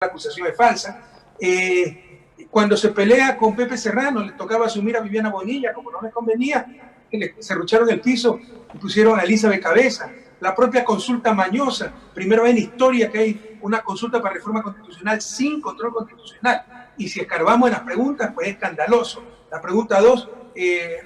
la acusación es falsa. Cuando se pelea con Pepe Serrano, le tocaba asumir a Viviana Bonilla, como no les convenía, le cerrucharon el piso y pusieron a Elizabeth Cabeza. La propia consulta mañosa, primera vez en historia que hay una consulta para reforma constitucional sin control constitucional. Y si escarbamos en las preguntas, pues es escandaloso. La pregunta 2,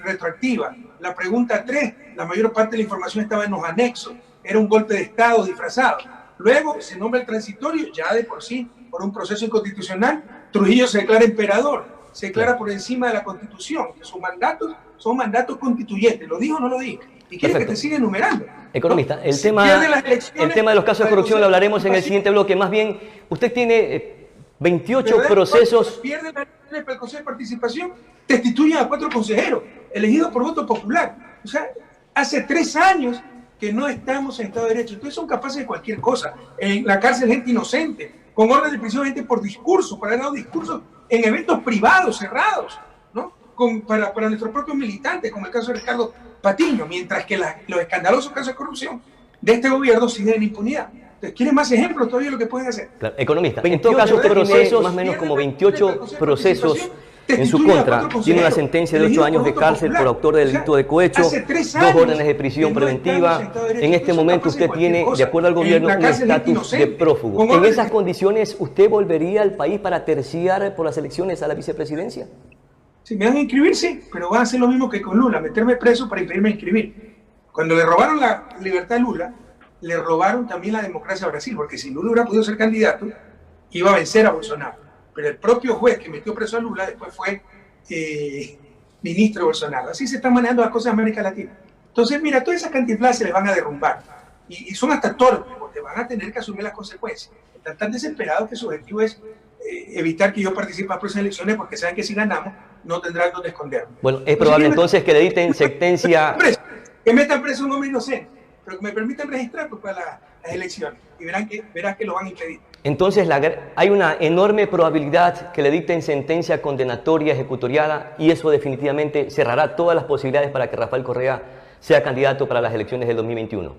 retroactiva. La pregunta 3, la mayor parte de la información estaba en los anexos. Era un golpe de Estado disfrazado. Luego se nombra el transitorio, ya de por sí, por un proceso inconstitucional. Trujillo se declara emperador, se declara por encima de la Constitución. Sus mandatos son mandatos constituyentes. ¿Lo dijo o no lo dijo? Y quiere que te siga enumerando. Economista, ¿no? el tema de los casos de corrupción lo hablaremos en el siguiente bloque. Más bien, usted tiene 28 procesos. Pierde la elección para el Consejo de Participación, destituyen a 4 consejeros, elegidos por voto popular. O sea, hace 3 años que no estamos en Estado de Derecho. Entonces son capaces de cualquier cosa. En la cárcel gente inocente, con orden de prisión gente por discurso, para haber dado discursos en eventos privados, cerrados, ¿no? Para nuestros propios militantes, como el caso de Ricardo Patiño, mientras que los escandalosos casos de corrupción de este gobierno siguen en impunidad. Entonces, ¿quieren más ejemplos todavía de lo que pueden hacer? Claro, economista, en todo caso usted tiene más o menos como 28 procesos en su contra. Tiene una sentencia de 8 años de cárcel por autor del delito de cohecho, 2 órdenes de prisión preventiva. En este momento usted tiene, de acuerdo al gobierno, un estatus de prófugo. ¿En esas condiciones usted volvería al país para terciar por las elecciones a la vicepresidencia? Si me van a inscribir, sí, pero van a hacer lo mismo que con Lula, meterme preso para impedirme inscribir. Cuando le robaron la libertad a Lula, le robaron también la democracia a Brasil, porque si Lula hubiera podido ser candidato, iba a vencer a Bolsonaro. Pero el propio juez que metió preso a Lula después fue ministro de Bolsonaro. Así se están manejando las cosas en América Latina. Entonces, mira, todas esas cantinflas se les van a derrumbar. Y son hasta torpes, porque van a tener que asumir las consecuencias. Están tan desesperados que su objetivo es evitar que yo participe en las próximas elecciones, porque saben que si ganamos, no tendrán dónde esconderme. Bueno, es probable entonces que le dicten sentencia... Que metan preso a un hombre inocente, pero que me permitan registrar para las elecciones. Y verán que lo van a impedir. Entonces hay una enorme probabilidad que le dicten sentencia condenatoria ejecutoriada y eso definitivamente cerrará todas las posibilidades para que Rafael Correa sea candidato para las elecciones del 2021.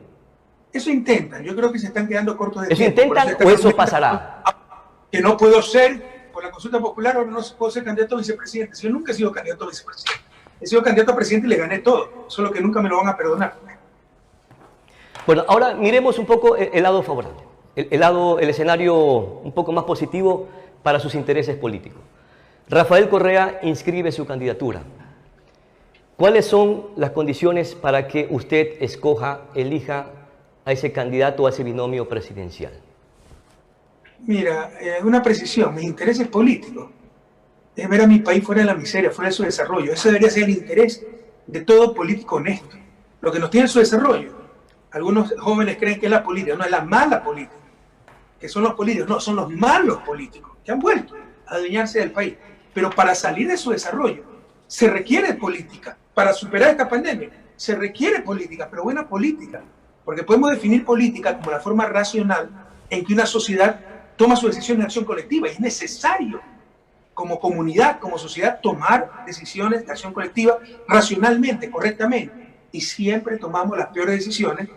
Eso intentan. Yo creo que se están quedando cortos de tiempo. ¿Eso intentan o eso pasará? Que no puedo ser, por la consulta popular, ahora no puedo ser candidato a vicepresidente. Yo nunca he sido candidato a vicepresidente. He sido candidato a presidente y le gané todo. Solo que nunca me lo van a perdonar. Bueno, ahora miremos un poco el lado favorable. El escenario un poco más positivo para sus intereses políticos. Rafael Correa inscribe su candidatura. ¿Cuáles son las condiciones para que usted elija a ese candidato, a ese binomio presidencial? Mira, una precisión, mis intereses políticos es ver a mi país fuera de la miseria, fuera de su desarrollo. Ese debería ser el interés de todo político honesto. Lo que nos tiene su desarrollo, algunos jóvenes creen que es la política, no, es la mala política, que son los políticos, no, son los malos políticos que han vuelto a adueñarse del país. Pero para salir de su desarrollo se requiere política. Para superar esta pandemia se requiere política, pero buena política, porque podemos definir política como la forma racional en que una sociedad toma sus decisiones de acción colectiva. Y es necesario, como comunidad, como sociedad, tomar decisiones de acción colectiva racionalmente, correctamente. Y siempre tomamos las peores decisiones,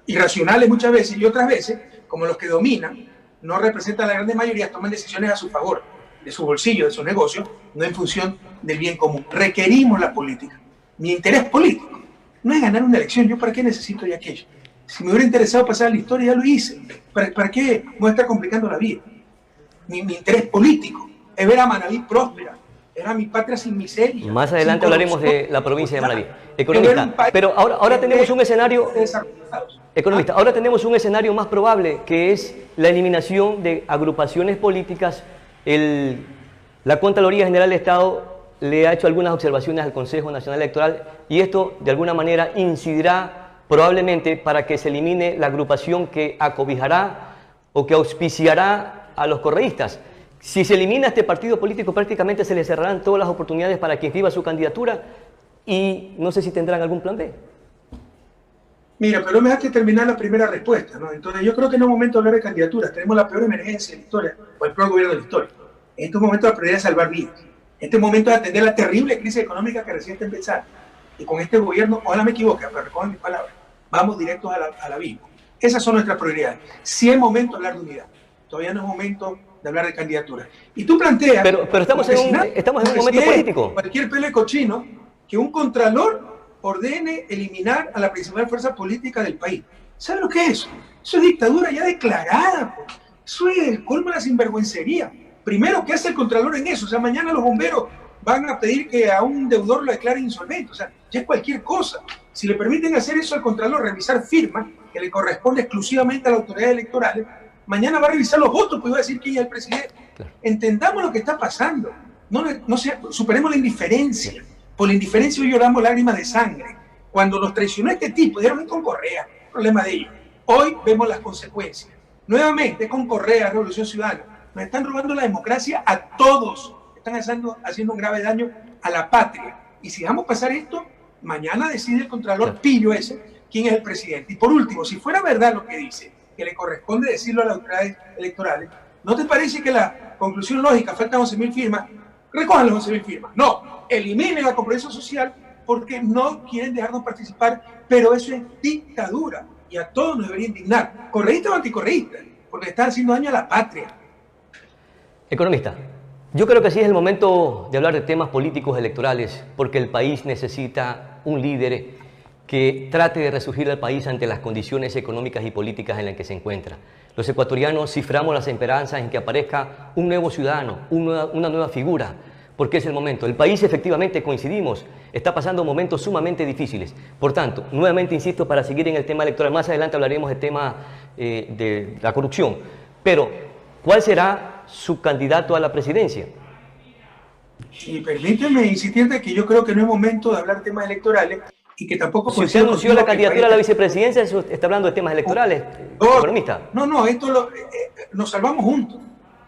irracionales muchas veces, y otras veces, como los que dominan, no representan a la gran mayoría, toman decisiones a su favor, de su bolsillo, de su negocio, no en función del bien común. Requerimos la política. Mi interés político no es ganar una elección. ¿Yo para qué necesito ya aquello? Si me hubiera interesado pasar la historia, ya lo hice. ¿Para qué me voy a estar complicando la vida? Mi interés político es ver a Manabí próspera, era mi patria sin miseria. Más adelante hablaremos de la provincia de Manabí. Economista, pero ahora tenemos un escenario... Economista, ahora tenemos un escenario más probable, que es la eliminación de agrupaciones políticas. La Contraloría General del Estado le ha hecho algunas observaciones al Consejo Nacional Electoral y esto de alguna manera incidirá probablemente para que se elimine la agrupación que acobijará o que auspiciará a los correístas. Si se elimina este partido político, prácticamente se le cerrarán todas las oportunidades para que inscriba su candidatura y no sé si tendrán algún plan B. Mira, pero me dejaste terminar la primera respuesta, ¿no? Entonces yo creo que no es momento de hablar de candidaturas. Tenemos la peor emergencia de la historia, o el peor gobierno de la historia. En este momento la prioridad es salvar vidas. En este momento es atender la terrible crisis económica que recién está empezando. Y con este gobierno, ojalá me equivoque, pero recojan mis palabras, vamos directos a la vida. Esas son nuestras prioridades. Si es momento de hablar de unidad. todavía no es momento de hablar de candidatura. Y tú planteas... Pero estamos en un momento político. Cualquier pelo de cochino, que un contralor ordene eliminar a la principal fuerza política del país. ¿Sabe lo que es eso? Eso es dictadura ya declarada. Pues. Eso es el colmo de la sinvergüencería. Primero, ¿qué hace el contralor en eso? O sea, mañana los bomberos van a pedir que a un deudor lo declaren insolvente. O sea, ya es cualquier cosa. Si le permiten hacer eso al contralor, revisar firmas, que le corresponde exclusivamente a las autoridades electorales, mañana va a revisar los votos, pues va a decir quién es el presidente. Claro. Entendamos lo que está pasando. Superemos la indiferencia. Por la indiferencia hoy lloramos lágrimas de sangre. Cuando nos traicionó este tipo, dieron con Correa, problema de ellos. Hoy vemos las consecuencias. Nuevamente con Correa, Revolución Ciudadana, nos están robando la democracia a todos. Están haciendo un grave daño a la patria. Y si dejamos pasar esto, mañana decide el contralor pillo ese quién es el presidente. Y por último, si fuera verdad lo que dice, que le corresponde decirlo a las autoridades electorales, ¿no te parece que la conclusión lógica, faltan 11.000 firmas, recojan las 11.000 firmas? No, eliminen la compromiso social porque no quieren dejarnos participar, pero eso es dictadura y a todos nos debería indignar, correísta o anticorreísta, porque están haciendo daño a la patria. Economista, yo creo que sí es el momento de hablar de temas políticos electorales, porque el país necesita un líder que trate de resurgir al país ante las condiciones económicas y políticas en las que se encuentra. Los ecuatorianos ciframos las esperanzas en que aparezca un nuevo ciudadano, una nueva figura, porque es el momento. El país, efectivamente, coincidimos, está pasando momentos sumamente difíciles. Por tanto, nuevamente insisto, para seguir en el tema electoral, más adelante hablaremos del tema de la corrupción, pero ¿cuál será su candidato a la presidencia? Y permíteme insistirte que yo creo que no es momento de hablar de temas electorales y que tampoco... Si usted anunció la candidatura a la vicepresidencia, está hablando de temas electorales, economista. No, esto nos salvamos juntos.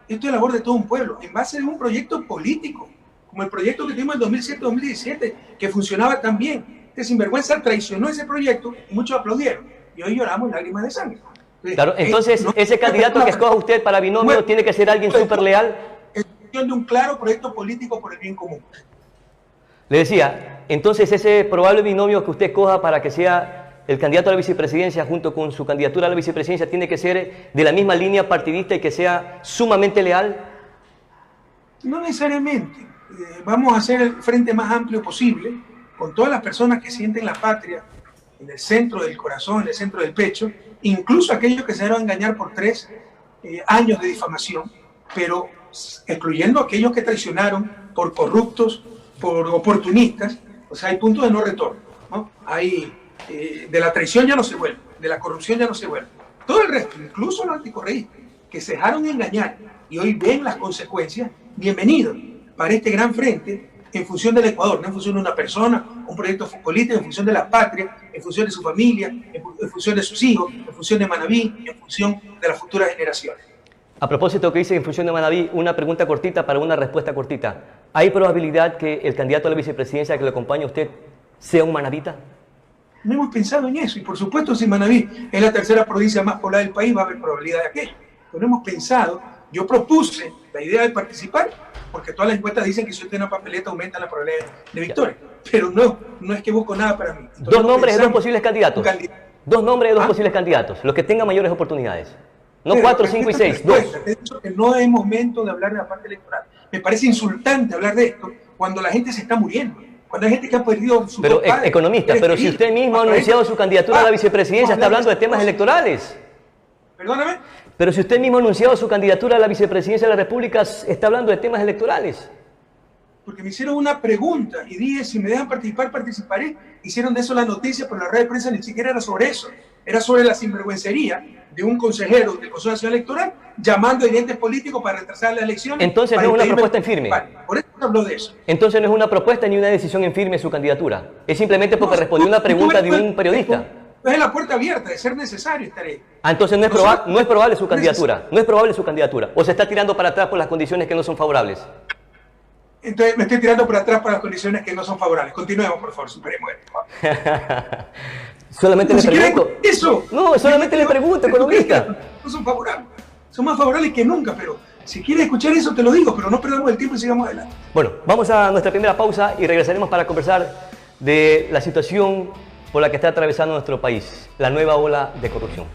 Esto es labor de todo un pueblo, en base a un proyecto político, como el proyecto que tuvimos en 2007-2017, que funcionaba tan bien. Este sinvergüenza traicionó ese proyecto y muchos aplaudieron. Y hoy lloramos lágrimas de sangre. Claro, entonces ese candidato que escoja usted para binomio tiene que ser alguien súper leal. Es cuestión de un claro proyecto político por el bien común. Le decía, entonces ese probable binomio que usted escoja para que sea el candidato a la vicepresidencia junto con su candidatura a la vicepresidencia tiene que ser de la misma línea partidista y que sea sumamente leal. No necesariamente. Vamos a hacer el frente más amplio posible con todas las personas que sienten la patria en el centro del corazón, en el centro del pecho, incluso aquellos que se dejaron engañar por 3 años de difamación, pero excluyendo a aquellos que traicionaron por corruptos, por oportunistas. O sea, hay puntos de no retorno, ¿no? De la traición ya no se vuelve, de la corrupción ya no se vuelve. Todo el resto, incluso los anticorreístas, que se dejaron engañar y hoy ven las consecuencias, bienvenidos para este gran frente en función del Ecuador, no en función de una persona, un proyecto político, en función de la patria, en función de su familia, en función de sus hijos, en función de Manabí, en función de las futuras generaciones. A propósito que dice en función de Manabí, una pregunta cortita para una respuesta cortita. ¿Hay probabilidad que el candidato a la vicepresidencia que le acompañe a usted sea un manabita? No hemos pensado en eso, y por supuesto si Manabí es la tercera provincia más poblada del país va a haber probabilidad de aquello. Pero no hemos pensado, yo propuse la idea de participar, porque todas las encuestas dicen que si usted tiene una papeleta aumenta la probabilidad de victoria, pero no es que busco nada para mí. Dos nombres de 2 posibles candidatos. 2 nombres de 2 posibles candidatos, los que tengan mayores oportunidades. No 4, 5 y 6, 2. He dicho que no es momento de hablar de la parte electoral. Me parece insultante hablar de esto cuando la gente se está muriendo, cuando hay gente que ha perdido su Pero, economista, pero si usted mismo ha anunciado su candidatura a la vicepresidencia, está hablando de temas electorales. Perdóname. Pero si usted mismo ha anunciado su candidatura a la vicepresidencia de la República, está hablando de temas electorales. Porque me hicieron una pregunta y dije, si me dejan participar, participaré. Hicieron de eso la noticia, pero la red de prensa ni siquiera era sobre eso. Era sobre la sinvergüencería de un consejero del Consejo Nacional Electoral llamando a dirigentes políticos para retrasar las elecciones. Entonces no es una propuesta en firme. Por eso habló de eso. Entonces no es una propuesta ni una decisión en firme su candidatura. Es simplemente porque respondió una pregunta de un periodista. Es la puerta abierta, de ser necesario estar ahí. Entonces no es probable su candidatura. No es probable su candidatura. O se está tirando para atrás por las condiciones que no son favorables. Entonces me estoy tirando para atrás por las condiciones que no son favorables. Continuemos, por favor, superemos esto. Solamente le pregunto. Eso. No, solamente le pregunto, economista. No son favorables. Son más favorables que nunca, pero si quieres escuchar eso te lo digo, pero no perdamos el tiempo y sigamos adelante. Bueno, vamos a nuestra primera pausa y regresaremos para conversar de la situación por la que está atravesando nuestro país, la nueva ola de corrupción.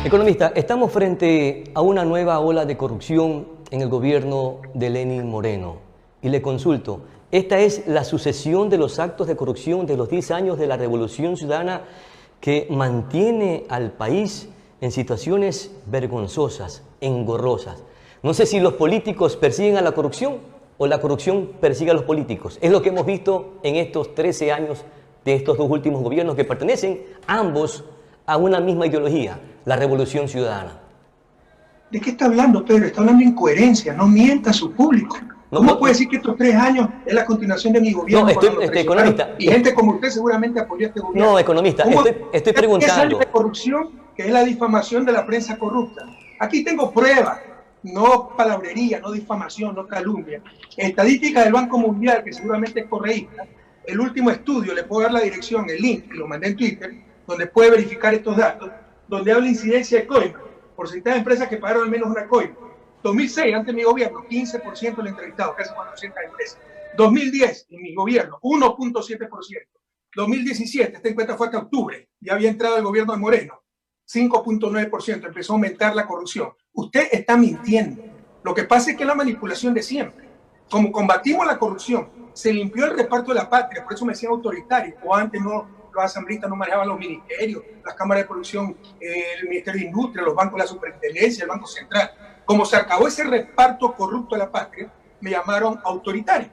Economista, estamos frente a una nueva ola de corrupción en el gobierno de Lenín Moreno. Y le consulto, ¿esta es la sucesión de los actos de corrupción de los 10 años de la Revolución Ciudadana que mantiene al país en situaciones vergonzosas, engorrosas? No sé si los políticos persiguen a la corrupción o la corrupción persigue a los políticos. Es lo que hemos visto en estos 13 años de estos dos últimos gobiernos que pertenecen ambos a una misma ideología, la Revolución Ciudadana. ¿De qué está hablando, Pedro? Está hablando de incoherencia, no mienta a su público. ¿Cómo puede decir que estos 3 años es la continuación de mi gobierno? No, economista. Y gente como usted seguramente apoyó este gobierno. No, economista, estoy preguntando. 10 años de corrupción, que es la difamación de la prensa corrupta. Aquí tengo pruebas, no palabrería, no difamación, no calumnia. Estadística del Banco Mundial, que seguramente es correísta. El último estudio, le puedo dar la dirección, el link, que lo mandé en Twitter, donde puede verificar estos datos, donde habla incidencia de coima, porcentaje de empresas que pagaron al menos una coima. 2006, antes de mi gobierno, 15% del entrevistado, casi 400 empresas. 2010, en mi gobierno, 1.7%. 2017, esta encuesta fue hasta octubre, ya había entrado el gobierno de Moreno, 5.9%, empezó a aumentar la corrupción. Usted está mintiendo. Lo que pasa es que la manipulación de siempre. Como combatimos la corrupción, se limpió el reparto de la patria, por eso me decían autoritario, o antes no, los asambleístas no manejaban los ministerios, las cámaras de producción, el Ministerio de Industria, los bancos de la Superintendencia, el Banco Central. Como se acabó ese reparto corrupto de la patria, me llamaron autoritario.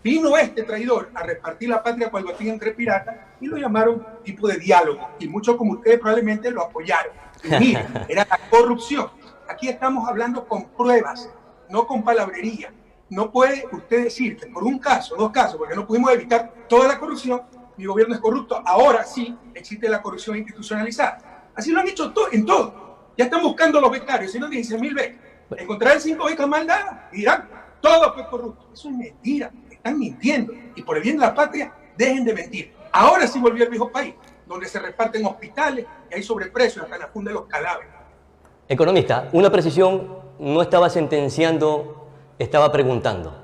Vino este traidor a repartir la patria cual batían entre piratas y lo llamaron tipo de diálogo. Y muchos como ustedes probablemente lo apoyaron. Y miren, era la corrupción. Aquí estamos hablando con pruebas, no con palabrería. No puede usted decir que por un caso, 2 casos, porque no pudimos evitar toda la corrupción, mi gobierno es corrupto. Ahora sí existe la corrupción institucionalizada. Así lo han hecho en todo. Ya están buscando los becarios, si no 16.000 becas. Encontrarán 5 becas mal dadas y dirán, todo fue corrupto. Eso es mentira, están mintiendo. Y por el bien de la patria, dejen de mentir. Ahora sí volvió el viejo país, donde se reparten hospitales y hay sobreprecios hasta la funda de los cadáveres. Economista, una precisión, no estaba sentenciando, estaba preguntando.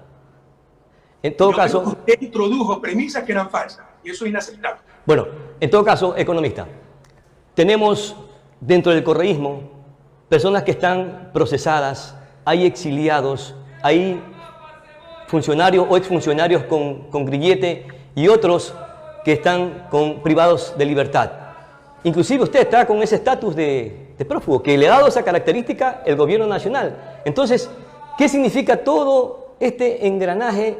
En todo caso... Usted introdujo premisas que eran falsas y eso es inaceptable. Bueno, en todo caso, economista, tenemos dentro del correísmo personas que están procesadas, hay exiliados, hay funcionarios o exfuncionarios con grillete y otros que están privados de libertad. Inclusive usted está con ese estatus de prófugo, que le ha dado esa característica el gobierno nacional. Entonces, ¿qué significa todo este engranaje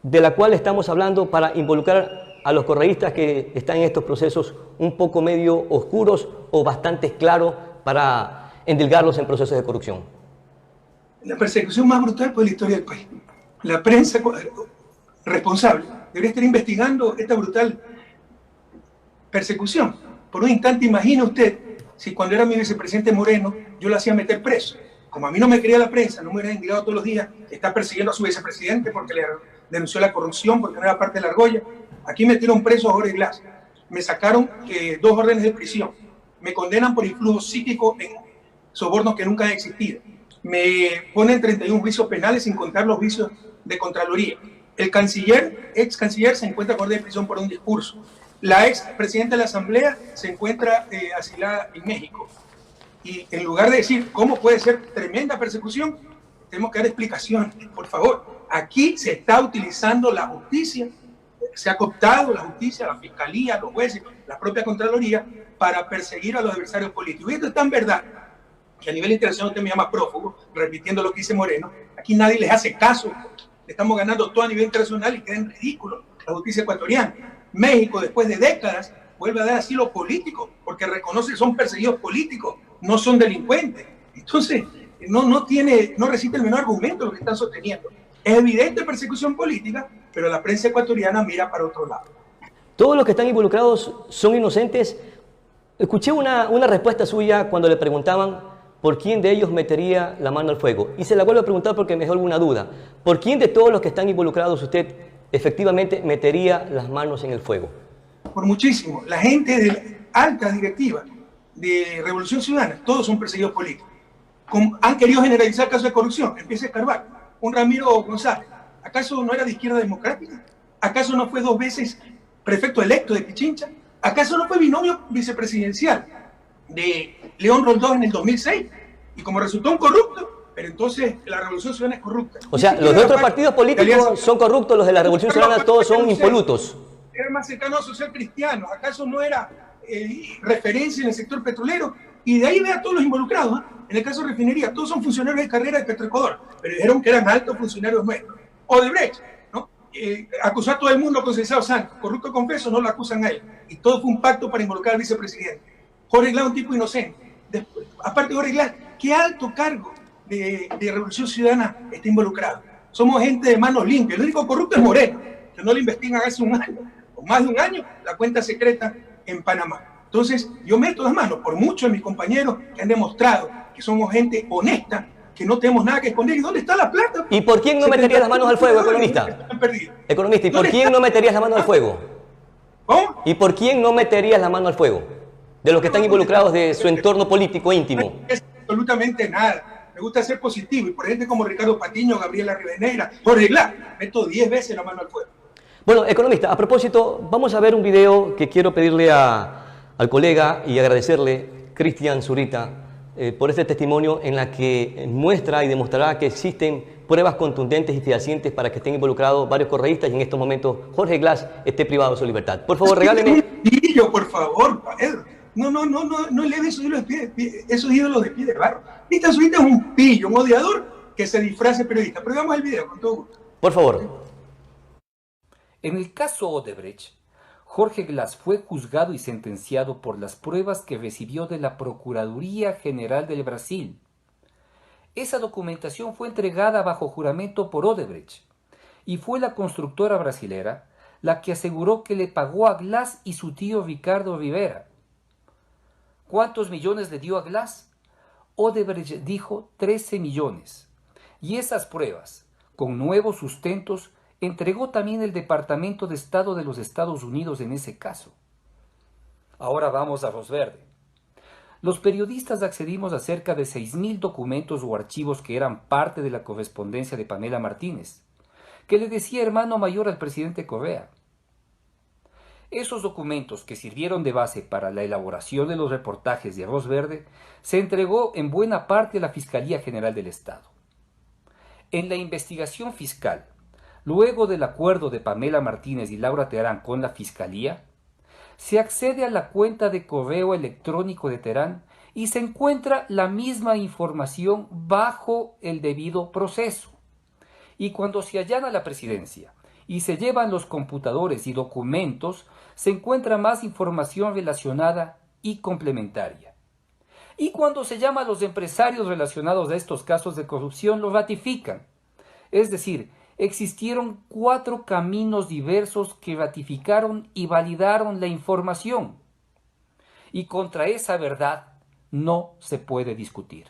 de la cual estamos hablando para involucrar a los correístas que están en estos procesos un poco medio oscuros o bastante claros para endilgarlos en procesos de corrupción? La persecución más brutal por la historia del país. La prensa responsable debería estar investigando esta brutal persecución. Por un instante, imagina usted si cuando era mi vicepresidente Moreno yo lo hacía meter preso. Como a mí no me quería la prensa, no me hubiera indicado todos los días, está persiguiendo a su vicepresidente porque le denunció la corrupción, porque no era parte de la argolla. Aquí metieron preso a Jorge Glass. Me sacaron 2 órdenes de prisión. Me condenan por influjo psíquico en sobornos que nunca han existido. Me ponen 31 juicios penales sin contar los juicios de Contraloría. El canciller, ex canciller, se encuentra con orden de prisión por un discurso. La ex presidenta de la Asamblea se encuentra asilada en México. Y en lugar de decir cómo puede ser tremenda persecución, tenemos que dar explicaciones. Por favor, aquí se está utilizando la justicia, se ha cooptado la justicia, la fiscalía, los jueces, la propia Contraloría, para perseguir a los adversarios políticos. Y esto es tan verdad que a nivel internacional usted me llama prófugo, repitiendo lo que dice Moreno. Aquí nadie les hace caso. Le estamos ganando todo a nivel internacional y queda en ridículo la justicia ecuatoriana. México, después de décadas, vuelve a dar asilo político, porque reconoce que son perseguidos políticos, no son delincuentes. Entonces, no resiste el menor argumento lo que están sosteniendo. Es evidente persecución política, pero la prensa ecuatoriana mira para otro lado. ¿Todos los que están involucrados son inocentes? Escuché una respuesta suya cuando le preguntaban por quién de ellos metería la mano al fuego. Y se la vuelvo a preguntar porque me dejó alguna duda. ¿Por quién de todos los que están involucrados usted efectivamente metería las manos en el fuego? Por muchísimo. La gente de la alta directiva de Revolución Ciudadana, todos son perseguidos políticos. Han querido generalizar casos de corrupción. Empieza a escarbar. Un Ramiro González, ¿acaso no era de izquierda democrática? ¿Acaso no fue 2 veces prefecto electo de Pichincha? ¿Acaso no fue binomio vicepresidencial? de León Roldós en el 2006, y como resultó un corrupto, pero entonces la Revolución Ciudadana es corrupta. O sea, los otros partidos políticos son corruptos, los de la Revolución Ciudadana todos son impolutos. Era más cercano a social cristiano, ¿acaso no era referencia en el sector petrolero? Y de ahí ve a todos los involucrados, ¿eh? En el caso de refinería, todos son funcionarios de carrera de Petroecuador, pero dijeron que eran altos funcionarios nuestros. Odebrecht, ¿no? Acusó a todo el mundo con Cesado Santos, corrupto confeso, no lo acusan a él. Y todo fue un pacto para involucrar al vicepresidente. Jorge Glass, un tipo inocente. Después, aparte de Jorge Glass, ¿qué alto cargo de Revolución Ciudadana está involucrado? Somos gente de manos limpias. El único corrupto es Moreno, que no lo investigan hace un año, o más de un año, la cuenta secreta en Panamá. Entonces, yo meto las manos por muchos de mis compañeros que han demostrado que somos gente honesta, que no tenemos nada que esconder. ¿Y dónde está la plata? ¿Y por quién no meterías las manos al fuego, economista? Economista, ¿y por quién no meterías la mano al fuego? ¿Cómo? ¿Y por quién no meterías la mano al fuego? De los que están involucrados de su entorno político íntimo. No es absolutamente nada. Me gusta ser positivo. Y por gente como Ricardo Patiño, Gabriela Rivadeneira, Jorge Glass, meto 10 veces la mano al fuego. Bueno, economista, a propósito, vamos a ver un video que quiero pedirle al colega y agradecerle, Cristian Zurita, por este testimonio en la que muestra y demostrará que existen pruebas contundentes y fehacientes para que estén involucrados varios correístas y en estos momentos Jorge Glass esté privado de su libertad. Por favor, regálenme. Por favor, Pedro. No eleve esos ídolos de pie de barro. Cristian Zurita es un pillo, un odiador que se disfrace periodista. Pero veamos el video con todo gusto. Por favor. En el caso Odebrecht, Jorge Glass fue juzgado y sentenciado por las pruebas que recibió de la Procuraduría General del Brasil. Esa documentación fue entregada bajo juramento por Odebrecht y fue la constructora brasilera la que aseguró que le pagó a Glass y su tío Ricardo Rivera. ¿Cuántos millones le dio a Glass? Odebrecht dijo 13 millones. Y esas pruebas, con nuevos sustentos, entregó también el Departamento de Estado de los Estados Unidos en ese caso. Ahora vamos a Rosverde. Los periodistas accedimos a cerca de 6.000 documentos o archivos que eran parte de la correspondencia de Pamela Martínez, que le decía hermano mayor al presidente Correa. Esos documentos que sirvieron de base para la elaboración de los reportajes de Arroz Verde se entregó en buena parte a la Fiscalía General del Estado. En la investigación fiscal, luego del acuerdo de Pamela Martínez y Laura Terán con la Fiscalía, se accede a la cuenta de correo electrónico de Terán y se encuentra la misma información bajo el debido proceso. Y cuando se allana la presidencia y se llevan los computadores y documentos, se encuentra más información relacionada y complementaria. Y cuando se llama a los empresarios relacionados a estos casos de corrupción, lo ratifican. Es decir, existieron 4 caminos diversos que ratificaron y validaron la información. Y contra esa verdad no se puede discutir.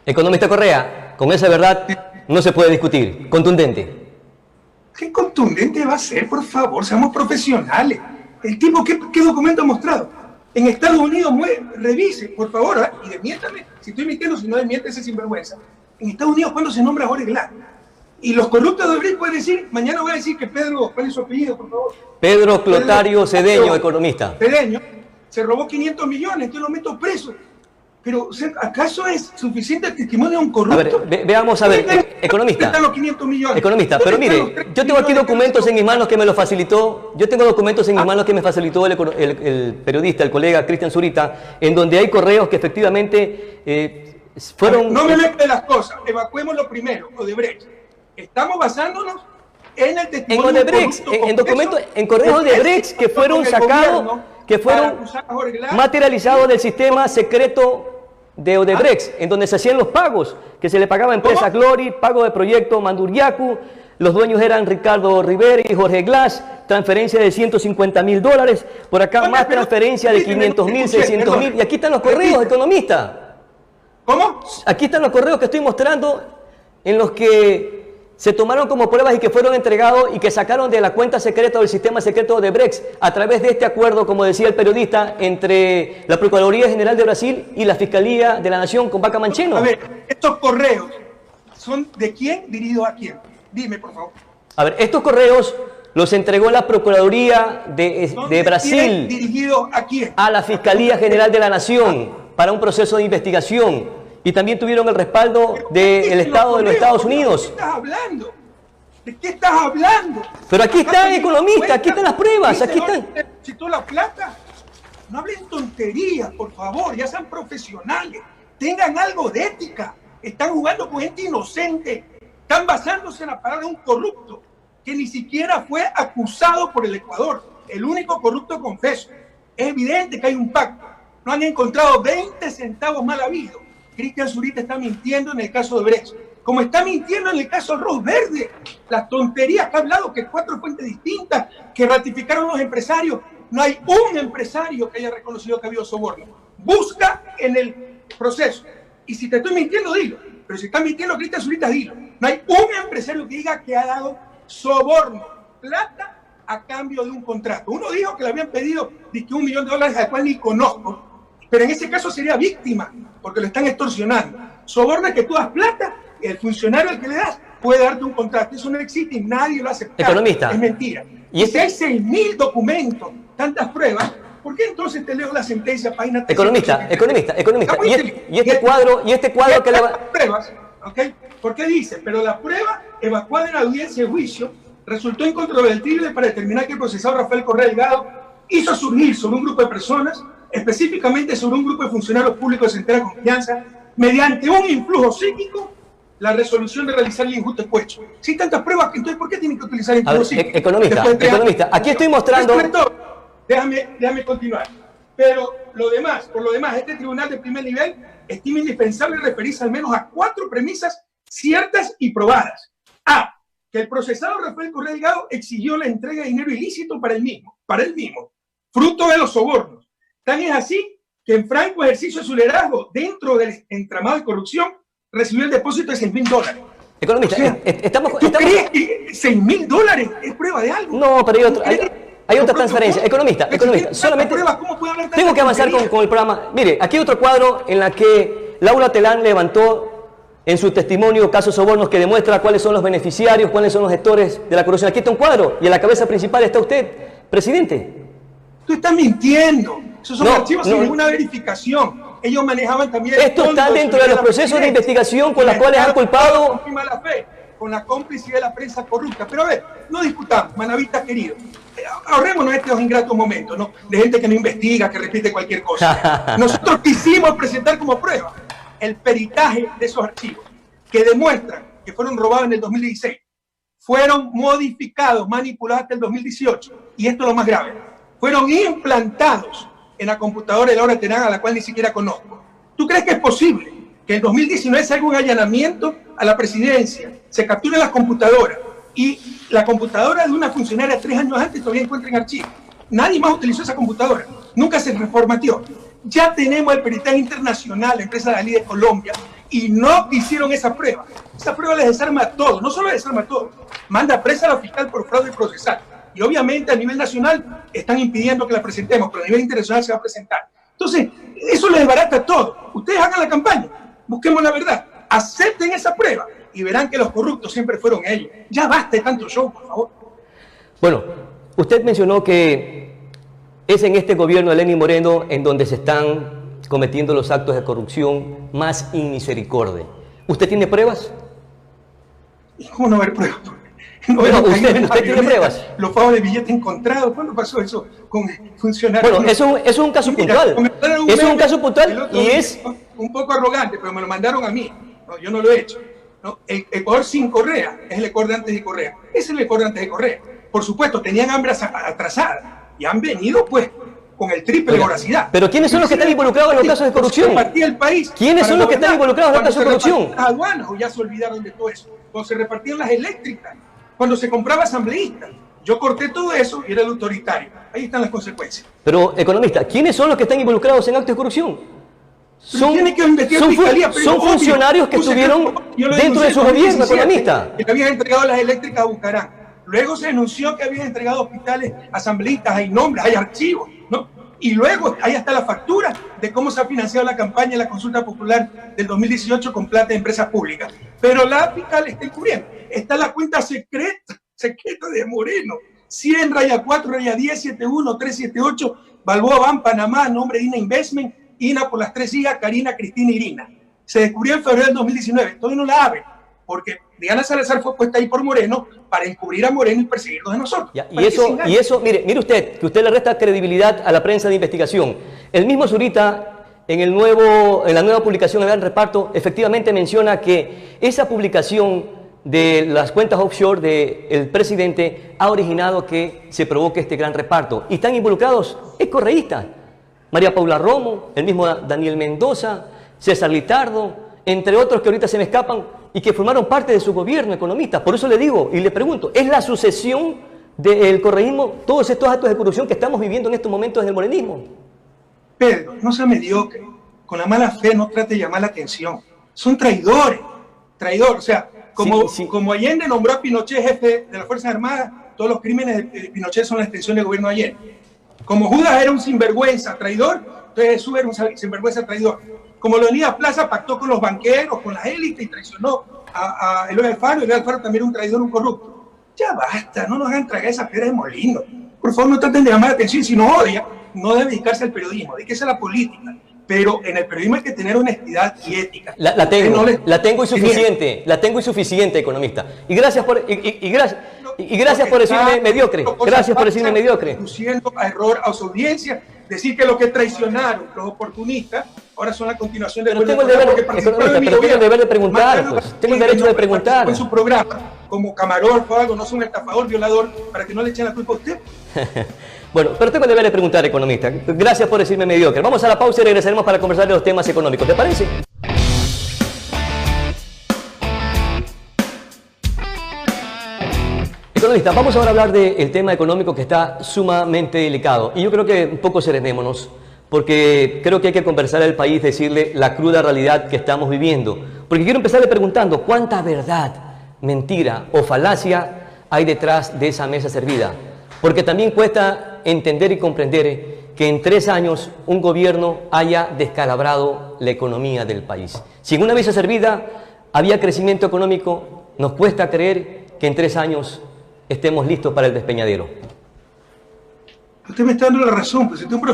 Economista Correa, con esa verdad no se puede discutir. Contundente. ¿Qué contundente va a ser? Por favor, seamos profesionales. El tipo, ¿qué documento ha mostrado? En Estados Unidos, revise, por favor, ¿eh? Y desmiéntame. Si estoy mintiendo, si no desmiente ese sinvergüenza. En Estados Unidos, ¿cuándo se nombra Jorge Glass? Y los corruptos de Odebrecht pueden decir, mañana voy a decir que Pedro, ¿cuál es su apellido, por favor? Pedro Clotario Cedeño, economista. Cedeño, se robó 500 millones, yo lo meto preso. Pero, ¿acaso es suficiente el testimonio de un corrupto? A ver, veamos, a ver, economista. ¿Dónde están los 500 millones? Economista, pero mire, yo tengo aquí documentos en mis manos que me lo facilitó, yo tengo documentos en mis manos que me facilitó el periodista, el colega Cristian Zurita, en donde hay correos que efectivamente fueron... No me mezcle las cosas, evacuemos lo primero, Odebrecht. Estamos basándonos en el testimonio en Odebrecht, en documentos, en correos de Odebrecht que fueron sacados, que fueron materializados del sistema secreto de Odebrecht, en donde se hacían los pagos, que se le pagaba a Empresa Glory, pago de proyecto Manduriacu, los dueños eran Ricardo Rivera y Jorge Glass, transferencia de $150.000, por acá más transferencia de 500.000, 600.000, y aquí están los correos, economista. ¿Cómo? Aquí están los correos que estoy mostrando, en los que se tomaron como pruebas y que fueron entregados y que sacaron de la cuenta secreta o del sistema secreto de Odebrecht a través de este acuerdo, como decía el periodista, entre la Procuraduría General de Brasil y la Fiscalía de la Nación con Vaca Mancheno. A ver, estos correos son ¿de quién dirigidos a quién? Dime, por favor. A ver, estos correos los entregó la Procuraduría de Brasil dirigido a quién? A la Fiscalía General de la Nación para un proceso de investigación. Y también tuvieron el respaldo del Estado de los Estados Unidos. ¿De qué estás hablando? ¿De qué estás hablando? Pero aquí están, economista, aquí están las pruebas, aquí están. Si tú la plata, no hablen tonterías, por favor, ya sean profesionales, tengan algo de ética. Están jugando con gente inocente, están basándose en la palabra de un corrupto que ni siquiera fue acusado por el Ecuador, el único corrupto confeso. Es evidente que hay un pacto. No han encontrado 20 centavos mal habidos. Cristian Zurita está mintiendo en el caso de Brecht, como está mintiendo en el caso de Arroz Verde. Las tonterías que ha hablado, que 4 fuentes distintas, que ratificaron los empresarios. No hay un empresario que haya reconocido que ha habido soborno. Busca en el proceso. Y si te estoy mintiendo, dilo. Pero si está mintiendo Cristian Zurita, dilo. No hay un empresario que diga que ha dado soborno, plata, a cambio de un contrato. Uno dijo que le habían pedido $1 millón, al cual ni conozco, pero en ese caso sería víctima, porque lo están extorsionando. Soborno es que tú das plata, y el funcionario al que le das puede darte un contrato. Eso no existe y nadie lo acepta. Economista. Es mentira. Y si hay 6.000 documentos, tantas pruebas, ¿por qué entonces te leo la sentencia, página 383? Economista. Y este cuadro que le va... pruebas, ¿ok? ¿Por qué dice? Pero la prueba evacuada en la audiencia de juicio resultó incontrovertible para determinar que el procesado Rafael Correa Delgado hizo surgir sobre un grupo de personas, específicamente sobre un grupo de funcionarios públicos de entera confianza, mediante un influjo psíquico, la resolución de realizar el injusto hecho. Si hay tantas pruebas, entonces ¿por qué tienen que utilizar el influjo psíquico? Economista, aquí estoy mostrando... Déjame continuar. Pero por lo demás, este tribunal de primer nivel estima indispensable referirse al menos a 4 premisas ciertas y probadas. A, que el procesado Rafael Correa Delgado exigió la entrega de dinero ilícito para él mismo, fruto de los sobornos. Tan es así que en franco ejercicio de su liderazgo dentro del entramado de corrupción recibió el depósito de $6.000. Economista, O sea, ¿tú crees que $6.000 es prueba de algo? No, pero hay otra transferencia. Economista, solamente tengo que avanzar con el programa. Mire, aquí hay otro cuadro en la que Laura Telán levantó en su testimonio casos sobornos que demuestra cuáles son los beneficiarios, cuáles son los gestores de la corrupción. Aquí está un cuadro y en la cabeza principal está usted, presidente. Tú estás mintiendo. Esos son archivos sin ninguna verificación. Ellos manejaban también... Esto está dentro de los procesos de investigación con los cuales han culpado... Con la complicidad de la prensa corrupta. Pero a ver, no discutamos, manavita querido. Ahorrémonos estos ingratos momentos, ¿no? De gente que no investiga, que repite cualquier cosa. Nosotros quisimos presentar como prueba el peritaje de esos archivos que demuestran que fueron robados en el 2016, fueron modificados, manipulados hasta el 2018, y esto es lo más grave, fueron implantados en la computadora de Laura Telán, a la cual ni siquiera conozco. ¿Tú crees que es posible que en 2019 se haga un allanamiento a la presidencia, se capturen las computadoras y la computadora de una funcionaria 3 años antes todavía encuentra en archivo? Nadie más utilizó esa computadora, nunca se reformateó. Ya tenemos el peritaje internacional, la empresa Dalí de Colombia, y no hicieron esa prueba. Esa prueba les desarma a todos, no solo les desarma a todos, manda presa a la fiscal por fraude procesal. Y obviamente a nivel nacional están impidiendo que la presentemos, pero a nivel internacional se va a presentar. Entonces, eso les desbarata todo. Ustedes hagan la campaña, busquemos la verdad, acepten esa prueba y verán que los corruptos siempre fueron ellos. Ya basta de tanto show, por favor. Bueno, usted mencionó que es en este gobierno de Lenín Moreno en donde se están cometiendo los actos de corrupción más inmisericordia. ¿Usted tiene pruebas? ¿Cómo no haber pruebas? ¿Usted tiene pruebas? Los pagos de billetes encontrados. ¿Cuándo pasó eso con funcionarios? Bueno, eso es un caso puntual. Es un caso puntual y es... Un poco arrogante, pero me lo mandaron a mí. No, yo no lo he hecho. ¿No? El Ecuador sin Correa es el Ecuador de antes de Correa. Es el Ecuador de antes de Correa. Por supuesto, tenían hambre atrasada y han venido, pues, con el triple de voracidad. Pero ¿quiénes son los que están involucrados en los casos de corrupción? El país ¿Quiénes son los que están involucrados en los casos de corrupción? Las aduanas, o ya se olvidaron de todo eso. Cuando se repartían las eléctricas, cuando se compraba asambleísta. Yo corté todo eso y era el autoritario. Ahí están las consecuencias. Pero, economista, ¿quiénes son los que están involucrados en actos de corrupción? Son funcionarios que estuvieron dentro de su gobierno, economista. Que habían entregado las eléctricas a Bucarán. Luego se denunció que habían entregado hospitales asambleístas, hay nombres, hay archivos, ¿no? Y luego hay hasta la factura de cómo se ha financiado la campaña de la consulta popular del 2018 con plata de empresas públicas. Pero la fiscal está encubriendo. Está la cuenta secreta de Moreno. 100, raya 4, raya 10, 71, 378, Balboa Ban, Panamá, nombre de INA Investment, INA por las 3 hijas, Karina, Cristina y Irina. Se descubrió en febrero del 2019. Todavía no la abre, porque Diana Salazar fue puesta ahí por Moreno para encubrir a Moreno y perseguirnos de nosotros. Ya, y eso, mire usted, que usted le resta credibilidad a la prensa de investigación. El mismo Zurita, en la nueva publicación El Gran Reparto, efectivamente menciona que esa publicación de las cuentas offshore del presidente ha originado que se provoque este gran reparto. Y están involucrados excorreístas. María Paula Romo, el mismo Daniel Mendoza, César Litardo, entre otros que ahorita se me escapan y que formaron parte de su gobierno, economistas. Por eso le digo y le pregunto, ¿es la sucesión del correísmo todos estos actos de corrupción que estamos viviendo en estos momentos en el morenismo? Pedro, no sea mediocre. Con la mala fe no trate de llamar la atención. Son traidores. Traidor, o sea, como Allende nombró a Pinochet jefe de las Fuerzas Armadas, todos los crímenes de Pinochet son la extensión del gobierno de Allende. Como Judas era un sinvergüenza traidor, entonces Jesús era un sinvergüenza traidor. Como Leonidas Plaza pactó con los banqueros, con las élites y traicionó a Eloy Alfaro, Eloy Alfaro también era un traidor, un corrupto. Ya basta, no nos hagan tragar esas piedras de molino. Por favor, no traten de llamar la atención. Si no odia, no debe dedicarse al periodismo, dedíquese a la política. Pero en el periodismo hay que tener honestidad y ética. La tengo y suficiente, economista. Y gracias por decirme mediocre. Gracias por decirme mediocre. Conduciendo a error a su audiencia, decir que lo que traicionaron los oportunistas ahora son la continuación del tengo el deber de preguntar, pues. Tengo el derecho de preguntar. En su programa, como camarógrafo o algo, no soy un estafador, violador, para que no le echen la culpa a usted. Bueno, pero tengo el deber de preguntar, economista. Gracias por decirme mediocre. Vamos a la pausa y regresaremos para conversar de los temas económicos. ¿Te parece? Economista, vamos ahora a hablar del tema económico que está sumamente delicado. Y yo creo que un poco serenémonos, porque creo que hay que conversar al país, decirle la cruda realidad que estamos viviendo. Porque quiero empezarle preguntando, ¿cuánta verdad, mentira o falacia hay detrás de esa mesa servida? Porque también cuesta entender y comprender que en 3 años un gobierno haya descalabrado la economía del país. Si en una mesa servida había crecimiento económico, nos cuesta creer que en 3 años estemos listos para el despeñadero. Usted me está dando la razón, pues si usted es un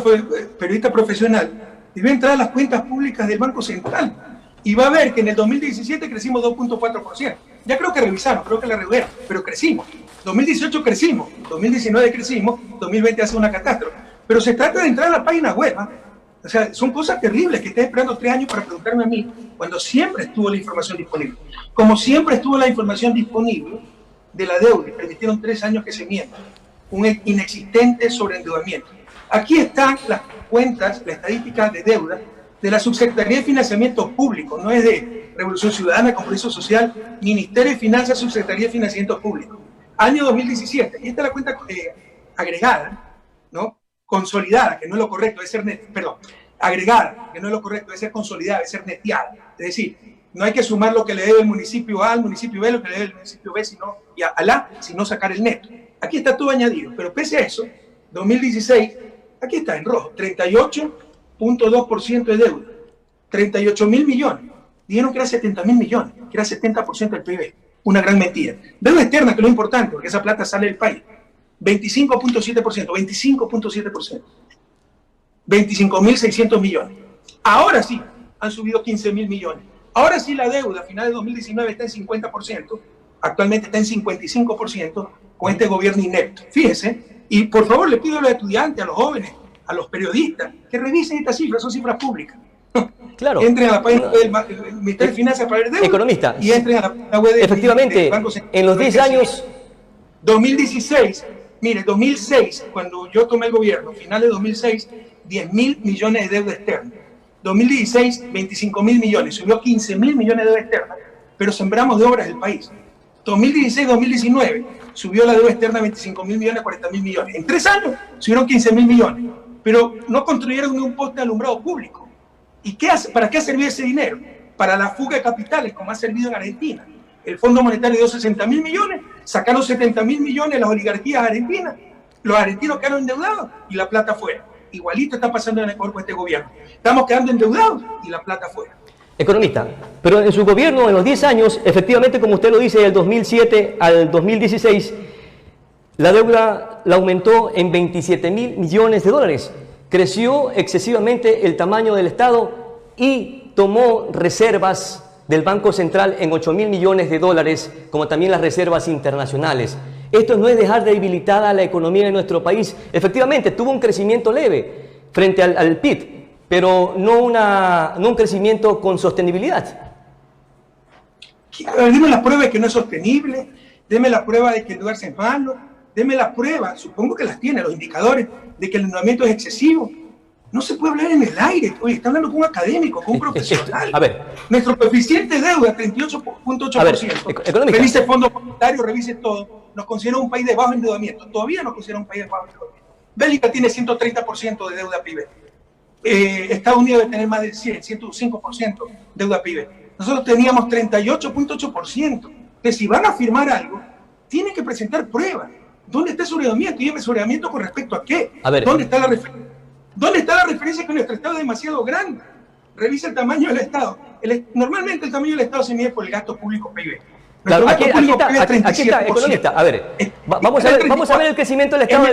periodista profesional, debe entrar a las cuentas públicas del Banco Central y va a ver que en el 2017 crecimos 2.4%. Ya creo que revisaron, creo que la revisaron, pero crecimos. 2018 crecimos, 2019 crecimos, 2020 hace una catástrofe. Pero se trata de entrar a la página web, ¿eh? O sea, son cosas terribles que estés esperando 3 años para preguntarme a mí, cuando siempre estuvo la información disponible. Como siempre estuvo la información disponible de la deuda, y permitieron 3 años que se mienta. Un inexistente sobreendeudamiento. Aquí están las cuentas, la estadística de deuda de la Subsecretaría de Financiamiento Público, no es de Revolución Ciudadana, Compromiso Social, Ministerio de Finanzas, Subsecretaría de Financiamiento Público. Año 2017, y esta es la cuenta agregada, ¿no? Consolidada, que no es lo correcto, debe ser agregada, que no es lo correcto, debe ser consolidada, debe ser neteada. Es decir, no hay que sumar lo que le debe el municipio A al municipio B, lo que le debe el municipio B, y a la, sino sacar el neto. Aquí está todo añadido, pero pese a eso, 2016, aquí está en rojo, 38.2% de deuda, 38.000 millones. Dijeron que era 70.000 millones, que era 70% del PIB. Una gran mentira. Deuda externa, que es lo importante, porque esa plata sale del país. 25.7%, 25.7%. 25.600 millones. Ahora sí, han subido 15.000 millones. Ahora sí la deuda a finales de 2019 está en 50%, actualmente está en 55% con este gobierno inepto. Fíjese, y por favor le pido a los estudiantes, a los jóvenes, a los periodistas, que revisen estas cifras, son cifras públicas. Claro. Entren a la página del Ministerio de Finanzas para ver deuda. Economista. Y entren a la página web del efectivamente, Banco Central. En los 10 años... 2016, mire, 2006, cuando yo tomé el gobierno, final de 2006, 10.000 millones de deuda externa. 2016, 25.000 millones, subió 15.000 millones de deuda externa, pero sembramos de obras el país. 2016-2019, subió la deuda externa 25.000 millones, 40.000 millones. En 3 años subieron 15.000 millones, pero no construyeron ni un poste de alumbrado público. ¿Y para qué ha servido ese dinero? Para la fuga de capitales, como ha servido en Argentina. El Fondo Monetario dio 60.000 millones, sacaron 70.000 millones las oligarquías argentinas, los argentinos quedaron endeudados y la plata fuera. Igualito está pasando en Ecuador con este gobierno. Estamos quedando endeudados y la plata fuera. Economista, pero en su gobierno, en los 10 años, efectivamente, como usted lo dice, del 2007 al 2016, La deuda la aumentó en 27.000 millones de dólares. Creció excesivamente el tamaño del Estado y tomó reservas del Banco Central en 8.000 millones de dólares, como también las reservas internacionales. Esto no es dejar debilitada la economía de nuestro país. Efectivamente, tuvo un crecimiento leve frente al PIB, pero no un crecimiento con sostenibilidad. Deme la prueba de que no es sostenible, deme la prueba de que endeudarse es malo, deme la prueba, supongo que las tiene, los indicadores de que el endeudamiento es excesivo. No se puede hablar en el aire. Oye, está hablando con un académico, con un profesional. A ver. Nuestro coeficiente de deuda, 38.8%. Revise el Fondo Monetario, revise todo. Nos considera un país de bajo endeudamiento. Todavía nos considera un país de bajo endeudamiento. Bélgica tiene 130% de deuda PIB. Estados Unidos debe tener más de 105% deuda PIB. Nosotros teníamos 38.8%. Entonces, si van a firmar algo, tienen que presentar pruebas. ¿Dónde está su endeudamiento? ¿Y el endeudamiento con respecto a qué? ¿Dónde está la referencia? ¿Dónde está la referencia que nuestro Estado es demasiado grande? Revisa el tamaño del Estado. Normalmente el tamaño del Estado se mide por el gasto público PIB. Claro, aquí está, economista. A ver, vamos a ver el crecimiento del Estado.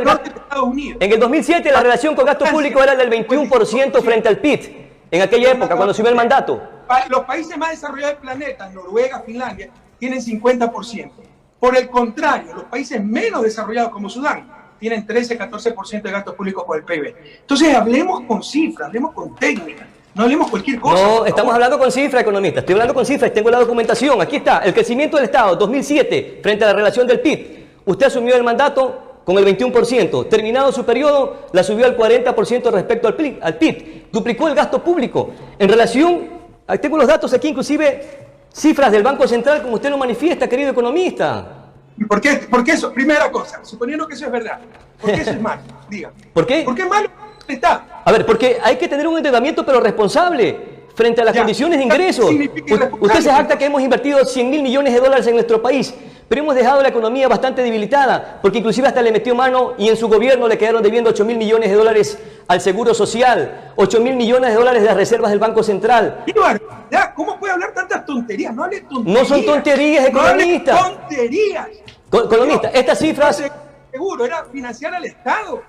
En el 2007 la relación con gasto público era del 21% frente al PIB. En aquella época, cuando subió el mandato. Los países más desarrollados del planeta, Noruega, Finlandia, tienen 50%. Por el contrario, los países menos desarrollados como Sudán tienen 13-14% de gastos públicos por el PIB. Entonces hablemos con cifras, hablemos con técnicas, no hablemos cualquier cosa. No, estamos hablando con cifras, economista. Estoy hablando con cifras, tengo la documentación. Aquí está, el crecimiento del Estado 2007 frente a la relación del PIB. Usted asumió el mandato con el 21%. Terminado su periodo, la subió al 40% respecto al PIB. Duplicó el gasto público. En relación, tengo los datos aquí, inclusive cifras del Banco Central, como usted lo manifiesta, querido economista. ¿Por qué eso? Primera cosa, suponiendo que eso es verdad, ¿por qué eso es malo? Diga. ¿Por qué? ¿Por qué es malo? Está. A ver, porque hay que tener un endeudamiento pero responsable frente a las condiciones de ingresos. Usted se jacta que hemos invertido 100.000 millones de dólares en nuestro país, pero hemos dejado la economía bastante debilitada, porque inclusive hasta le metió mano y en su gobierno le quedaron debiendo 8.000 millones de dólares al Seguro Social, 8.000 millones de dólares de las reservas del Banco Central. Ya, ¿cómo puede hablar tantas tonterías? No hable tonterías. No son tonterías, economista. No hable tonterías. Economista, estas cifras... Seguro, era financiar al Estado.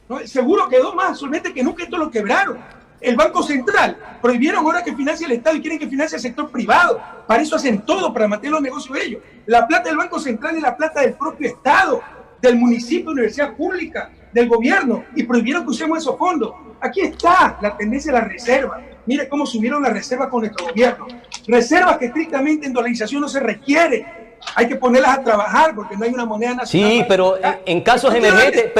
¿No? El seguro quedó más, solamente que nunca esto lo quebraron. El Banco Central prohibieron ahora que financie el Estado y quieren que financie el sector privado. Para eso hacen todo, para mantener los negocios de ellos. La plata del Banco Central es la plata del propio Estado, del municipio, universidad pública, del gobierno, y prohibieron que usemos esos fondos. Aquí está la tendencia de la reserva. Mire cómo subieron las reservas con nuestro gobierno. Reservas que estrictamente en dolarización no se requiere. Hay que ponerlas a trabajar porque no hay una moneda nacional. Sí, pero en casos emergentes,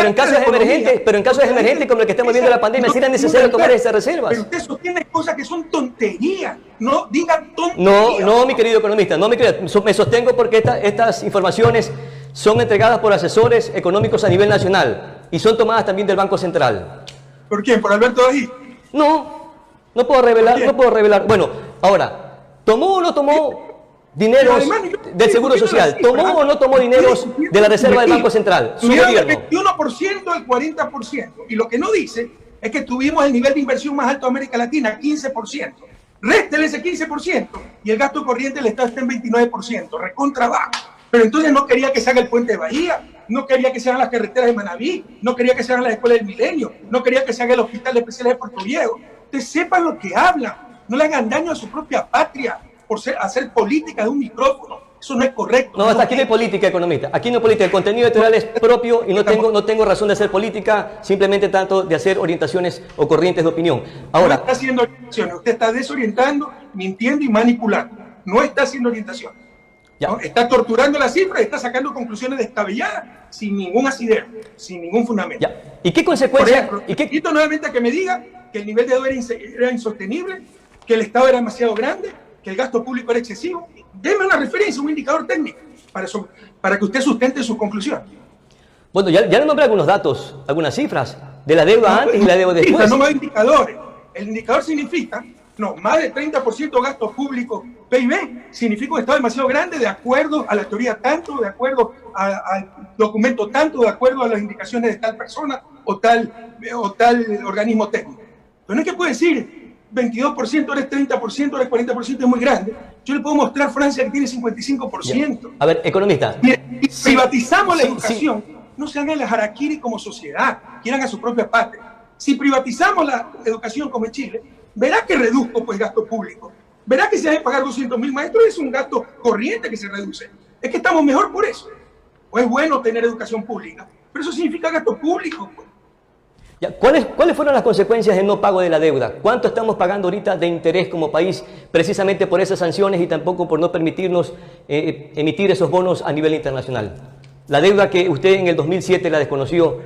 como el que estamos viendo la pandemia, sí era necesario tomar esas reservas. Pero usted sostiene cosas que son tonterías. No digan tonterías. No, mi querido economista, no me sostengo porque estas informaciones son entregadas por asesores económicos a nivel nacional y son tomadas también del Banco Central. ¿Por quién? ¿Por Alberto Dají? No puedo revelar. Bueno, ahora, ¿tomó o no tomó dineros del Seguro Social? ¿Tomó o no tomó dineros de la reserva del Banco Central? Su gobierno. Del 21% al 40%. Y lo que no dice es que tuvimos el nivel de inversión más alto de América Latina, 15%. Réstele ese 15% y el gasto corriente del Estado está en 29%. Recontra bajo. Pero entonces no quería que se haga el puente de Bahía, no quería que se hagan las carreteras de Manabí, no quería que se hagan las escuelas del Milenio, no quería que se haga el hospital de especiales de Puerto Viejo. Ustedes sepan lo que hablan, no le hagan daño a su propia patria por hacer política de un micrófono. Eso no es correcto. No, hasta aquí no hay política, economista. Aquí no hay política. El contenido editorial es propio y no tengo razón de hacer política, simplemente tanto de hacer orientaciones o corrientes de opinión. Ahora, no está haciendo orientación. Usted está desorientando, mintiendo y manipulando. No está haciendo orientación. ¿No? Está torturando las cifras y está sacando conclusiones descabelladas sin ningún asidero, sin ningún fundamento. Ya. ¿Y qué consecuencias? Por ejemplo, invito nuevamente a que me diga que el nivel de deuda era insostenible, que el Estado era demasiado grande, que el gasto público era excesivo. Deme una referencia, un indicador técnico para que usted sustente su conclusión. Bueno, ya le nombré algunos datos, algunas cifras de la deuda antes y la deuda después. No más indicadores. El indicador significa, más de 30% gasto público PIB, significa un Estado demasiado grande de acuerdo a la teoría tanto, de acuerdo al documento tanto, de acuerdo a las indicaciones de tal persona o tal organismo técnico. Pero no es que puede decir 22%, eres 30%, eres 40%, es muy grande. Yo le puedo mostrar Francia que tiene 55%. A ver, economista. Mire, privatizamos la educación. no se hagan el harakiri como sociedad, quieran a su propia patria. Si privatizamos la educación como en Chile, verá que reduzco pues gasto público. Verá que si hay que pagar 200.000 maestros es un gasto corriente que se reduce. Es que estamos mejor por eso. O es bueno tener educación pública, pero eso significa gasto público. Pues. Ya, ¿cuáles fueron las consecuencias del no pago de la deuda? ¿Cuánto estamos pagando ahorita de interés como país precisamente por esas sanciones y tampoco por no permitirnos emitir esos bonos a nivel internacional? La deuda que usted en el 2007 la desconoció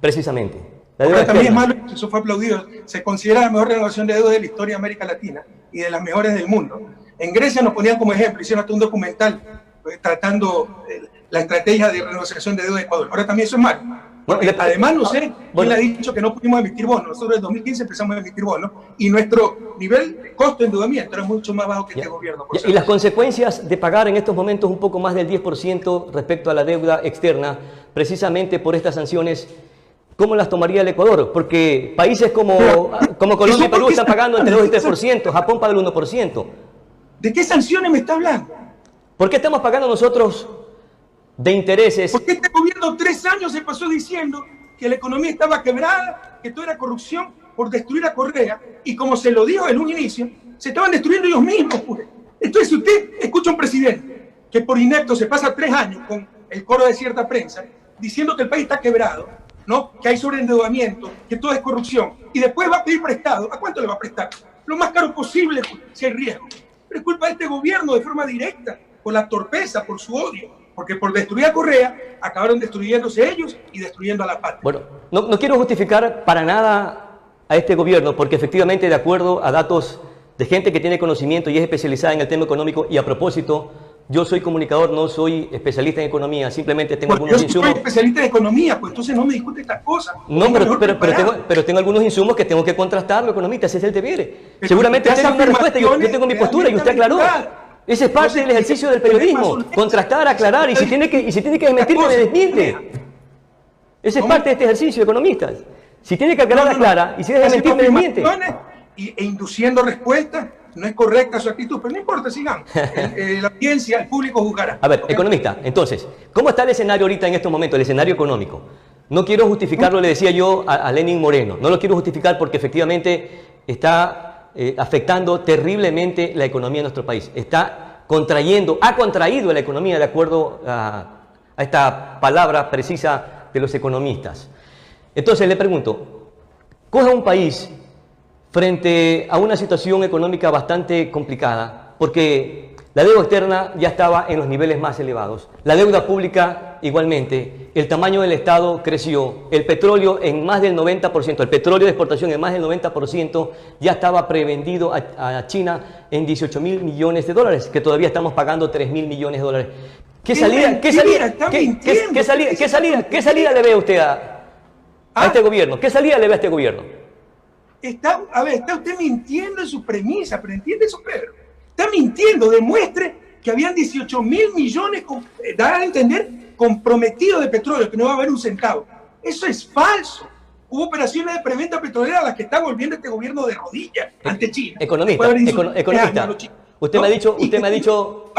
precisamente. Ahora también es malo, eso fue aplaudido. Se considera la mejor renovación de deuda de la historia de América Latina y de las mejores del mundo. En Grecia nos ponían como ejemplo, hicieron hasta un documental tratando la estrategia de renegociación de deuda de Ecuador. Ahora también eso es malo. Porque además, no sé, él ha dicho que no pudimos emitir bonos. Nosotros en 2015 empezamos a emitir bonos y nuestro nivel de costo de endeudamiento era mucho más bajo que este gobierno. Y las consecuencias de pagar en estos momentos un poco más del 10% respecto a la deuda externa, precisamente por estas sanciones, ¿cómo las tomaría el Ecuador? Porque países como Colombia y Perú están pagando entre 2 y 3%, Japón paga el 1%. ¿De qué sanciones me está hablando? ¿Por qué estamos pagando nosotros de intereses? Porque este gobierno 3 años se pasó diciendo que la economía estaba quebrada, que todo era corrupción por destruir a Correa, y como se lo dijo en un inicio, se estaban destruyendo ellos mismos. Pues. Entonces, si usted escucha a un presidente que por inepto se pasa 3 años con el coro de cierta prensa, diciendo que el país está quebrado, ¿no? Que hay sobreendeudamiento, que todo es corrupción, y después va a pedir prestado, ¿a cuánto le va a prestar? Lo más caro posible, si hay riesgo. Pero es culpa de este gobierno de forma directa, por la torpeza, por su odio. Porque por destruir a Correa, acabaron destruyéndose ellos y destruyendo a la patria. Bueno, no quiero justificar para nada a este gobierno, porque efectivamente, de acuerdo a datos de gente que tiene conocimiento y es especializada en el tema económico, y a propósito, yo soy comunicador, no soy especialista en economía, simplemente tengo algunos insumos. Yo soy especialista en economía, pues entonces no me discute estas cosas. No, pero tengo algunos insumos que tengo que contrastarlo, economista, ese es el deber. Seguramente usted tiene una respuesta, yo tengo mi postura y usted aclaró. Ese es parte del ejercicio del periodismo, contrastar, aclarar, y si tiene que desmentir, me desmiente. Ese es parte de este ejercicio, economistas. Si tiene que aclarar, aclara, y si debe mentir, me desmiente. E induciendo respuestas, no es correcta su actitud, pero no importa, sigamos. La audiencia, el público juzgará. A ver, economista, entonces, ¿cómo está el escenario ahorita en estos momentos, el escenario económico? No quiero justificarlo, le decía yo a Lenin Moreno, no lo quiero justificar porque efectivamente está afectando terriblemente la economía de nuestro país. Está contrayendo, ha contraído la economía de acuerdo a esta palabra precisa de los economistas. Entonces le pregunto, coja un país frente a una situación económica bastante complicada, porque la deuda externa ya estaba en los niveles más elevados, la deuda pública igualmente, el tamaño del Estado creció, el petróleo en más del 90%, el petróleo de exportación en más del 90% ya estaba prevendido a China en 18.000 millones de dólares, que todavía estamos pagando 3.000 millones de dólares. ¿Qué salida le ve usted a este gobierno? ¿Qué salida le ve a este gobierno? Está usted mintiendo en su premisa, pero entiende eso, Pedro. Está mintiendo, demuestre que habían 18.000 millones, dar a entender, comprometidos de petróleo, que no va a haber un centavo. Eso es falso. Hubo operaciones de preventa petrolera a las que está volviendo este gobierno de rodillas ante China. Economista, usted me ha dicho...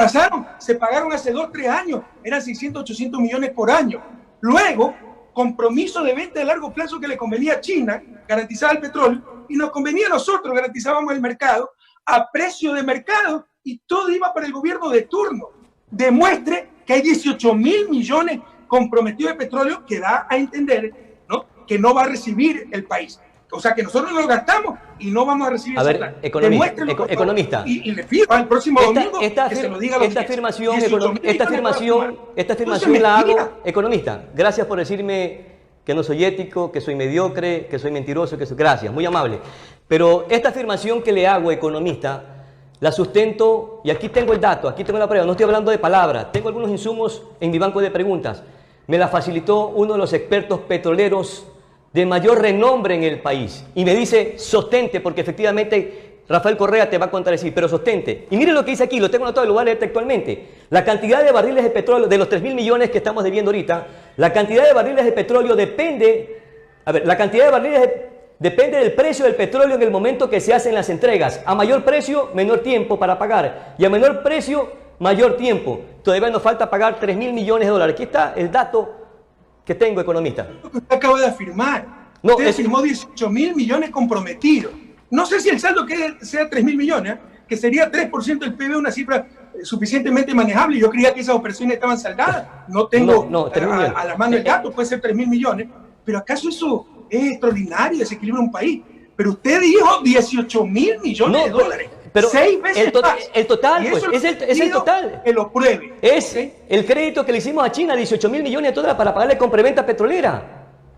Se pagaron hace 2 o 3 años, eran 600, 800 millones por año. Luego, compromiso de venta de largo plazo que le convenía a China, garantizaba el petróleo, y nos convenía a nosotros, garantizábamos el mercado, a precio de mercado, y todo iba para el gobierno de turno. Demuestre que hay 18.000 millones comprometidos de petróleo que da a entender, ¿no?, que no va a recibir el país. O sea, que nosotros lo gastamos y no vamos a recibir esa plata. Economista. Y le pido al próximo domingo que se lo diga a los esta afirmación la hago, economista. Gracias por decirme que no soy ético, que soy mediocre, que soy mentiroso, gracias, muy amable. Pero esta afirmación que le hago, economista, la sustento, y aquí tengo el dato, aquí tengo la prueba, no estoy hablando de palabras, tengo algunos insumos en mi banco de preguntas. Me la facilitó uno de los expertos petroleros de mayor renombre en el país. Y me dice, sostente, porque efectivamente Rafael Correa te va a contradecir, pero sostente. Y miren lo que dice aquí, lo tengo anotado y lo voy a leer textualmente. La cantidad de barriles de petróleo, de los 3.000 millones que estamos debiendo ahorita, la cantidad de barriles de petróleo depende del precio del petróleo en el momento que se hacen las entregas. A mayor precio, menor tiempo para pagar. Y a menor precio, mayor tiempo. Todavía nos falta pagar 3.000 millones de dólares. Aquí está el dato que tengo, economista. Lo que usted acaba de afirmar. No, usted firmó 18.000 millones comprometidos. No sé si el saldo sea 3.000 millones, que sería 3% del PIB, una cifra suficientemente manejable. Yo creía que esas operaciones estaban saldadas. No tengo a la mano el dato, puede ser 3.000 millones. Pero ¿acaso eso es extraordinario, desequilibra un país? Pero usted dijo 18.000 millones de dólares. Pero 6 veces más. El total, pues, es el total. Que lo pruebe. Es el crédito que le hicimos a China, 18.000 millones de dólares para pagarle compraventa petrolera.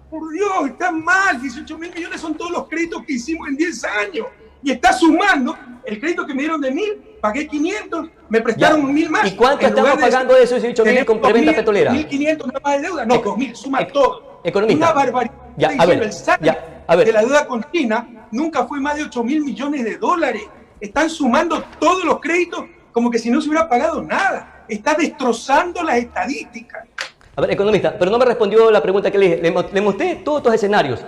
Por Dios, está mal. 18.000 millones son todos los créditos que hicimos en 10 años. Y está sumando el crédito que me dieron de 1.000, pagué 500, me prestaron 1.000 más. ¿Y cuánto estamos pagando de esos 18.000 con preventa petrolera? 1.500 nada más de deuda. No, 2.000, suma todo. Economista. Una barbaridad. El saldo de la deuda con China nunca fue más de 8.000 millones de dólares. Están sumando todos los créditos como que si no se hubiera pagado nada. Está destrozando las estadísticas. A ver, economista, pero no me respondió la pregunta que le dije. Le mostré todos estos escenarios.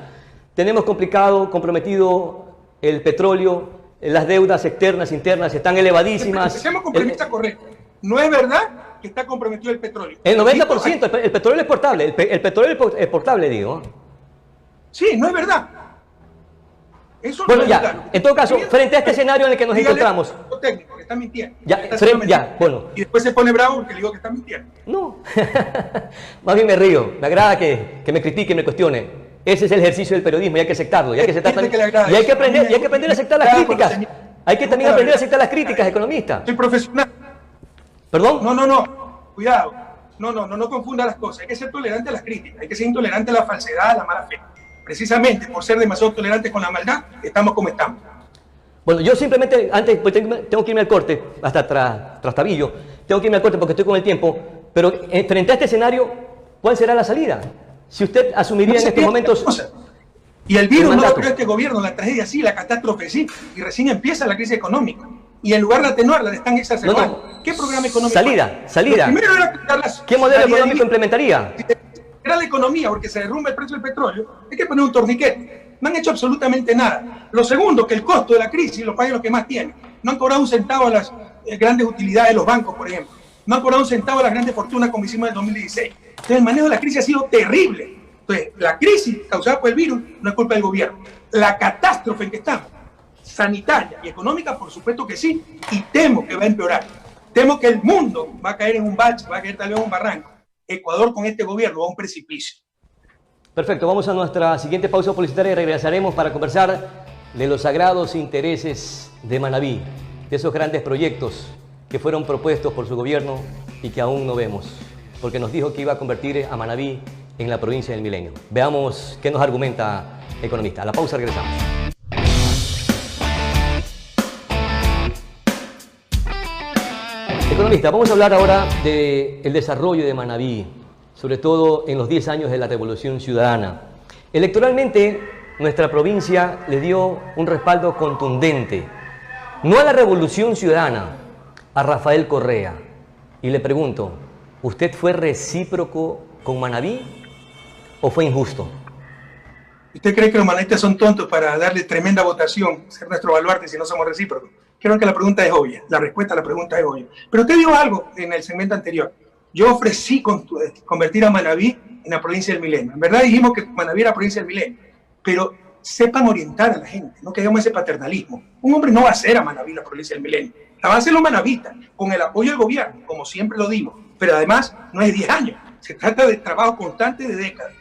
Tenemos complicado, comprometido el petróleo, las deudas externas, internas están elevadísimas. Empecemos con premisa correcta. No es verdad que está comprometido el petróleo. El 90%, el petróleo es exportable. El petróleo es exportable, digo. Sí, no es verdad. Eso bueno, no ya, claro. En todo caso, frente a este escenario en el que nos encontramos. Técnico, que está mintiendo. Bueno. Y después se pone bravo porque le digo que está mintiendo. No, más bien me río. Me agrada que me critique y me cuestione. Ese es el ejercicio del periodismo y hay que aceptarlo. Y hay que aprender a aceptar las críticas. Hay que también aprender a aceptar las críticas, economista. Soy profesional. ¿Perdón? No. Cuidado. No confunda las cosas. Hay que ser tolerante a las críticas. Hay que ser intolerante a la falsedad, a la mala fe. Precisamente por ser demasiado tolerantes con la maldad, estamos como estamos. Bueno, yo simplemente, antes, pues tengo que irme al corte, hasta Trastabillo, tengo que irme al corte porque estoy con el tiempo, pero frente a este escenario, ¿cuál será la salida? Si usted asumiría en estos momentos... Y el virus no lo creó este gobierno, la tragedia sí, la catástrofe sí, y recién empieza la crisis económica. Y en lugar de atenuarla, le están exacerbando. ¿Qué programa económico? Salida. Primero era quitarlas. ¿Qué modelo económico implementaría? Era la economía, porque se derrumba el precio del petróleo, hay que poner un torniquete. No han hecho absolutamente nada. Lo segundo, que el costo de la crisis lo paguen los que más tienen. No han cobrado un centavo a las grandes utilidades de los bancos, por ejemplo. No han cobrado un centavo a las grandes fortunas como hicimos en el 2016. Entonces, el manejo de la crisis ha sido terrible. Entonces, la crisis causada por el virus no es culpa del gobierno. La catástrofe en que estamos, sanitaria y económica, por supuesto que sí, y temo que va a empeorar. Temo que el mundo va a caer en un bache, va a caer tal vez en un barranco. Ecuador con este gobierno va a un precipicio. Perfecto, vamos a nuestra siguiente pausa publicitaria y regresaremos para conversar de los sagrados intereses de Manabí, de esos grandes proyectos que fueron propuestos por su gobierno y que aún no vemos, porque nos dijo que iba a convertir a Manabí en la provincia del milenio. Veamos qué nos argumenta economista. A la pausa regresamos. Economista, vamos a hablar ahora del desarrollo de Manabí, sobre todo en los 10 años de la Revolución Ciudadana. Electoralmente, nuestra provincia le dio un respaldo contundente, no a la Revolución Ciudadana, a Rafael Correa. Y le pregunto, ¿usted fue recíproco con Manabí o fue injusto? ¿Usted cree que los manavistas son tontos para darle tremenda votación, ser nuestro baluarte si no somos recíprocos? Creo que la pregunta es obvia, la respuesta a la pregunta es obvia. Pero usted dijo algo en el segmento anterior. Yo ofrecí convertir a Manabí en la provincia del milenio. En verdad dijimos que Manabí era la provincia del milenio, pero sepan orientar a la gente, no quedemos ese paternalismo. Un hombre no va a hacer a Manabí la provincia del milenio, la va a hacer los manavistas, con el apoyo del gobierno, como siempre lo dimos. Pero además no es 10 años, se trata de trabajo constante de décadas.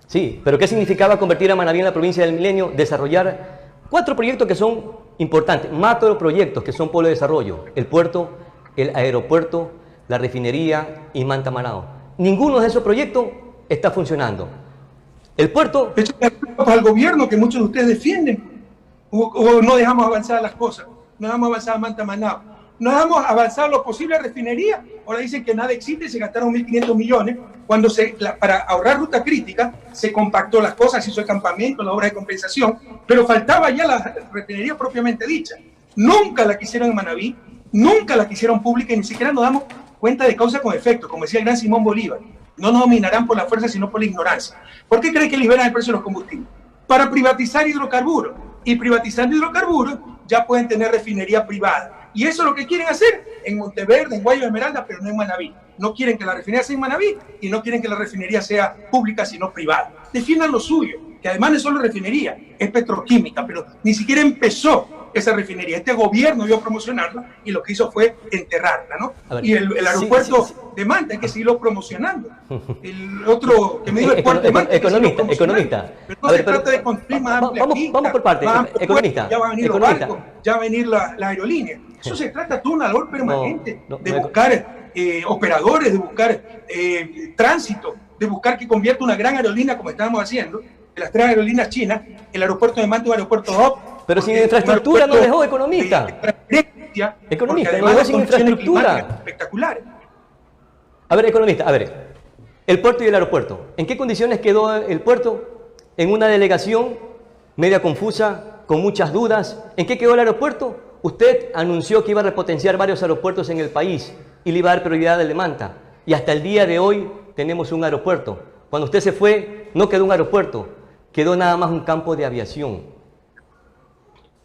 Sí, pero ¿qué significaba convertir a Manabí en la provincia del milenio? Desarrollar 4 proyectos que son importantes, macroproyectos que son polo de desarrollo: el puerto, el aeropuerto, la refinería y Manta Manao. Ninguno de esos proyectos está funcionando. El puerto... De hecho, al gobierno que muchos de ustedes defienden, o no dejamos avanzar las cosas, no dejamos avanzar a Manta Manao, no dejamos avanzar lo posible a refinería. Ahora dicen que nada existe, se gastaron 1.500 millones, cuando para ahorrar ruta crítica se compactó las cosas, se hizo el campamento, la obra de compensación, pero faltaba ya la refinería propiamente dicha. Nunca la quisieron en Manabí, nunca la quisieron pública y ni siquiera nos damos cuenta de causa con efecto, como decía el gran Simón Bolívar. No nos dominarán por la fuerza, sino por la ignorancia. ¿Por qué cree que liberan el precio de los combustibles? Para privatizar hidrocarburos. Y privatizando hidrocarburos ya pueden tener refinería privada. Y eso es lo que quieren hacer en Monteverde, en Guayo de Esmeralda, pero no en Manabí. no quieren que la refinería sea en Manabí y no quieren que la refinería sea pública, sino privada. Defiendan lo suyo, que además no es solo refinería, es petroquímica, pero ni siquiera empezó esa refinería. Este gobierno iba a promocionarla y lo que hizo fue enterrarla, ¿no? Ver, y el aeropuerto de Manta hay que seguirlo promocionando. El otro que me dijo el puerto de Manta, economista. Pero no se trata de construir más amplia pista, vamos por partes, economista. Ya van a venir los barcos, ya va a venir la aerolínea. Eso se trata de una labor permanente, de buscar operadores, de buscar tránsito, de buscar que convierta una gran aerolínea, como estábamos haciendo, de las 3 aerolíneas chinas, el aeropuerto de Manta es un aeropuerto hub. Pero sin infraestructura no dejó, economista. Economista, no dejó sin infraestructura. Espectacular. A ver, economista, a ver, el puerto y el aeropuerto. ¿En qué condiciones quedó el puerto? En una delegación media confusa, con muchas dudas. ¿En qué quedó el aeropuerto? Usted anunció que iba a repotenciar varios aeropuertos en el país y le iba a dar prioridad al de Manta. Y hasta el día de hoy tenemos un aeropuerto. Cuando usted se fue, no quedó un aeropuerto, quedó nada más un campo de aviación.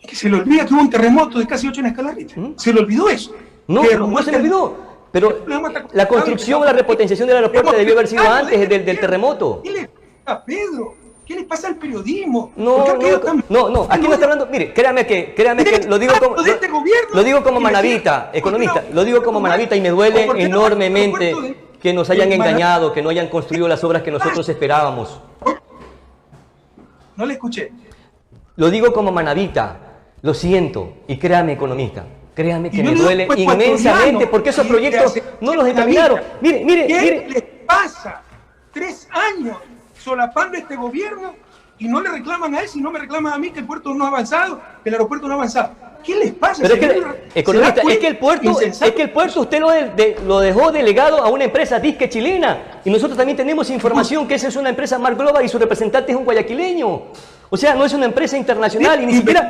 Que se le olvida que hubo un terremoto de casi 8 en Escalarita. Se le olvidó eso. No se le olvidó. Pero la construcción o la repotenciación del aeropuerto debió haber sido antes del terremoto. ¿Qué le pasa, Pedro? ¿Qué le pasa al periodismo? No, aquí no está hablando. Mire, créame que lo digo como manabita, economista, lo digo como manabita y me duele enormemente que nos hayan engañado, que no hayan construido las obras que nosotros esperábamos. No le escuché. Lo digo como manabita. Lo siento, y créame, economista, créame que me duele inmensamente porque esos proyectos no los encaminaron. Mire. ¿Qué les pasa? 3 años solapando este gobierno y no le reclaman a él, sino me reclaman a mí que el puerto no ha avanzado, que el aeropuerto no ha avanzado. ¿Qué les pasa? Pero economista, es que el puerto usted lo dejó delegado a una empresa disque chilena y nosotros también tenemos información que esa es una empresa Mar Global y su representante es un guayaquileño. O sea, no es una empresa internacional y ni siquiera...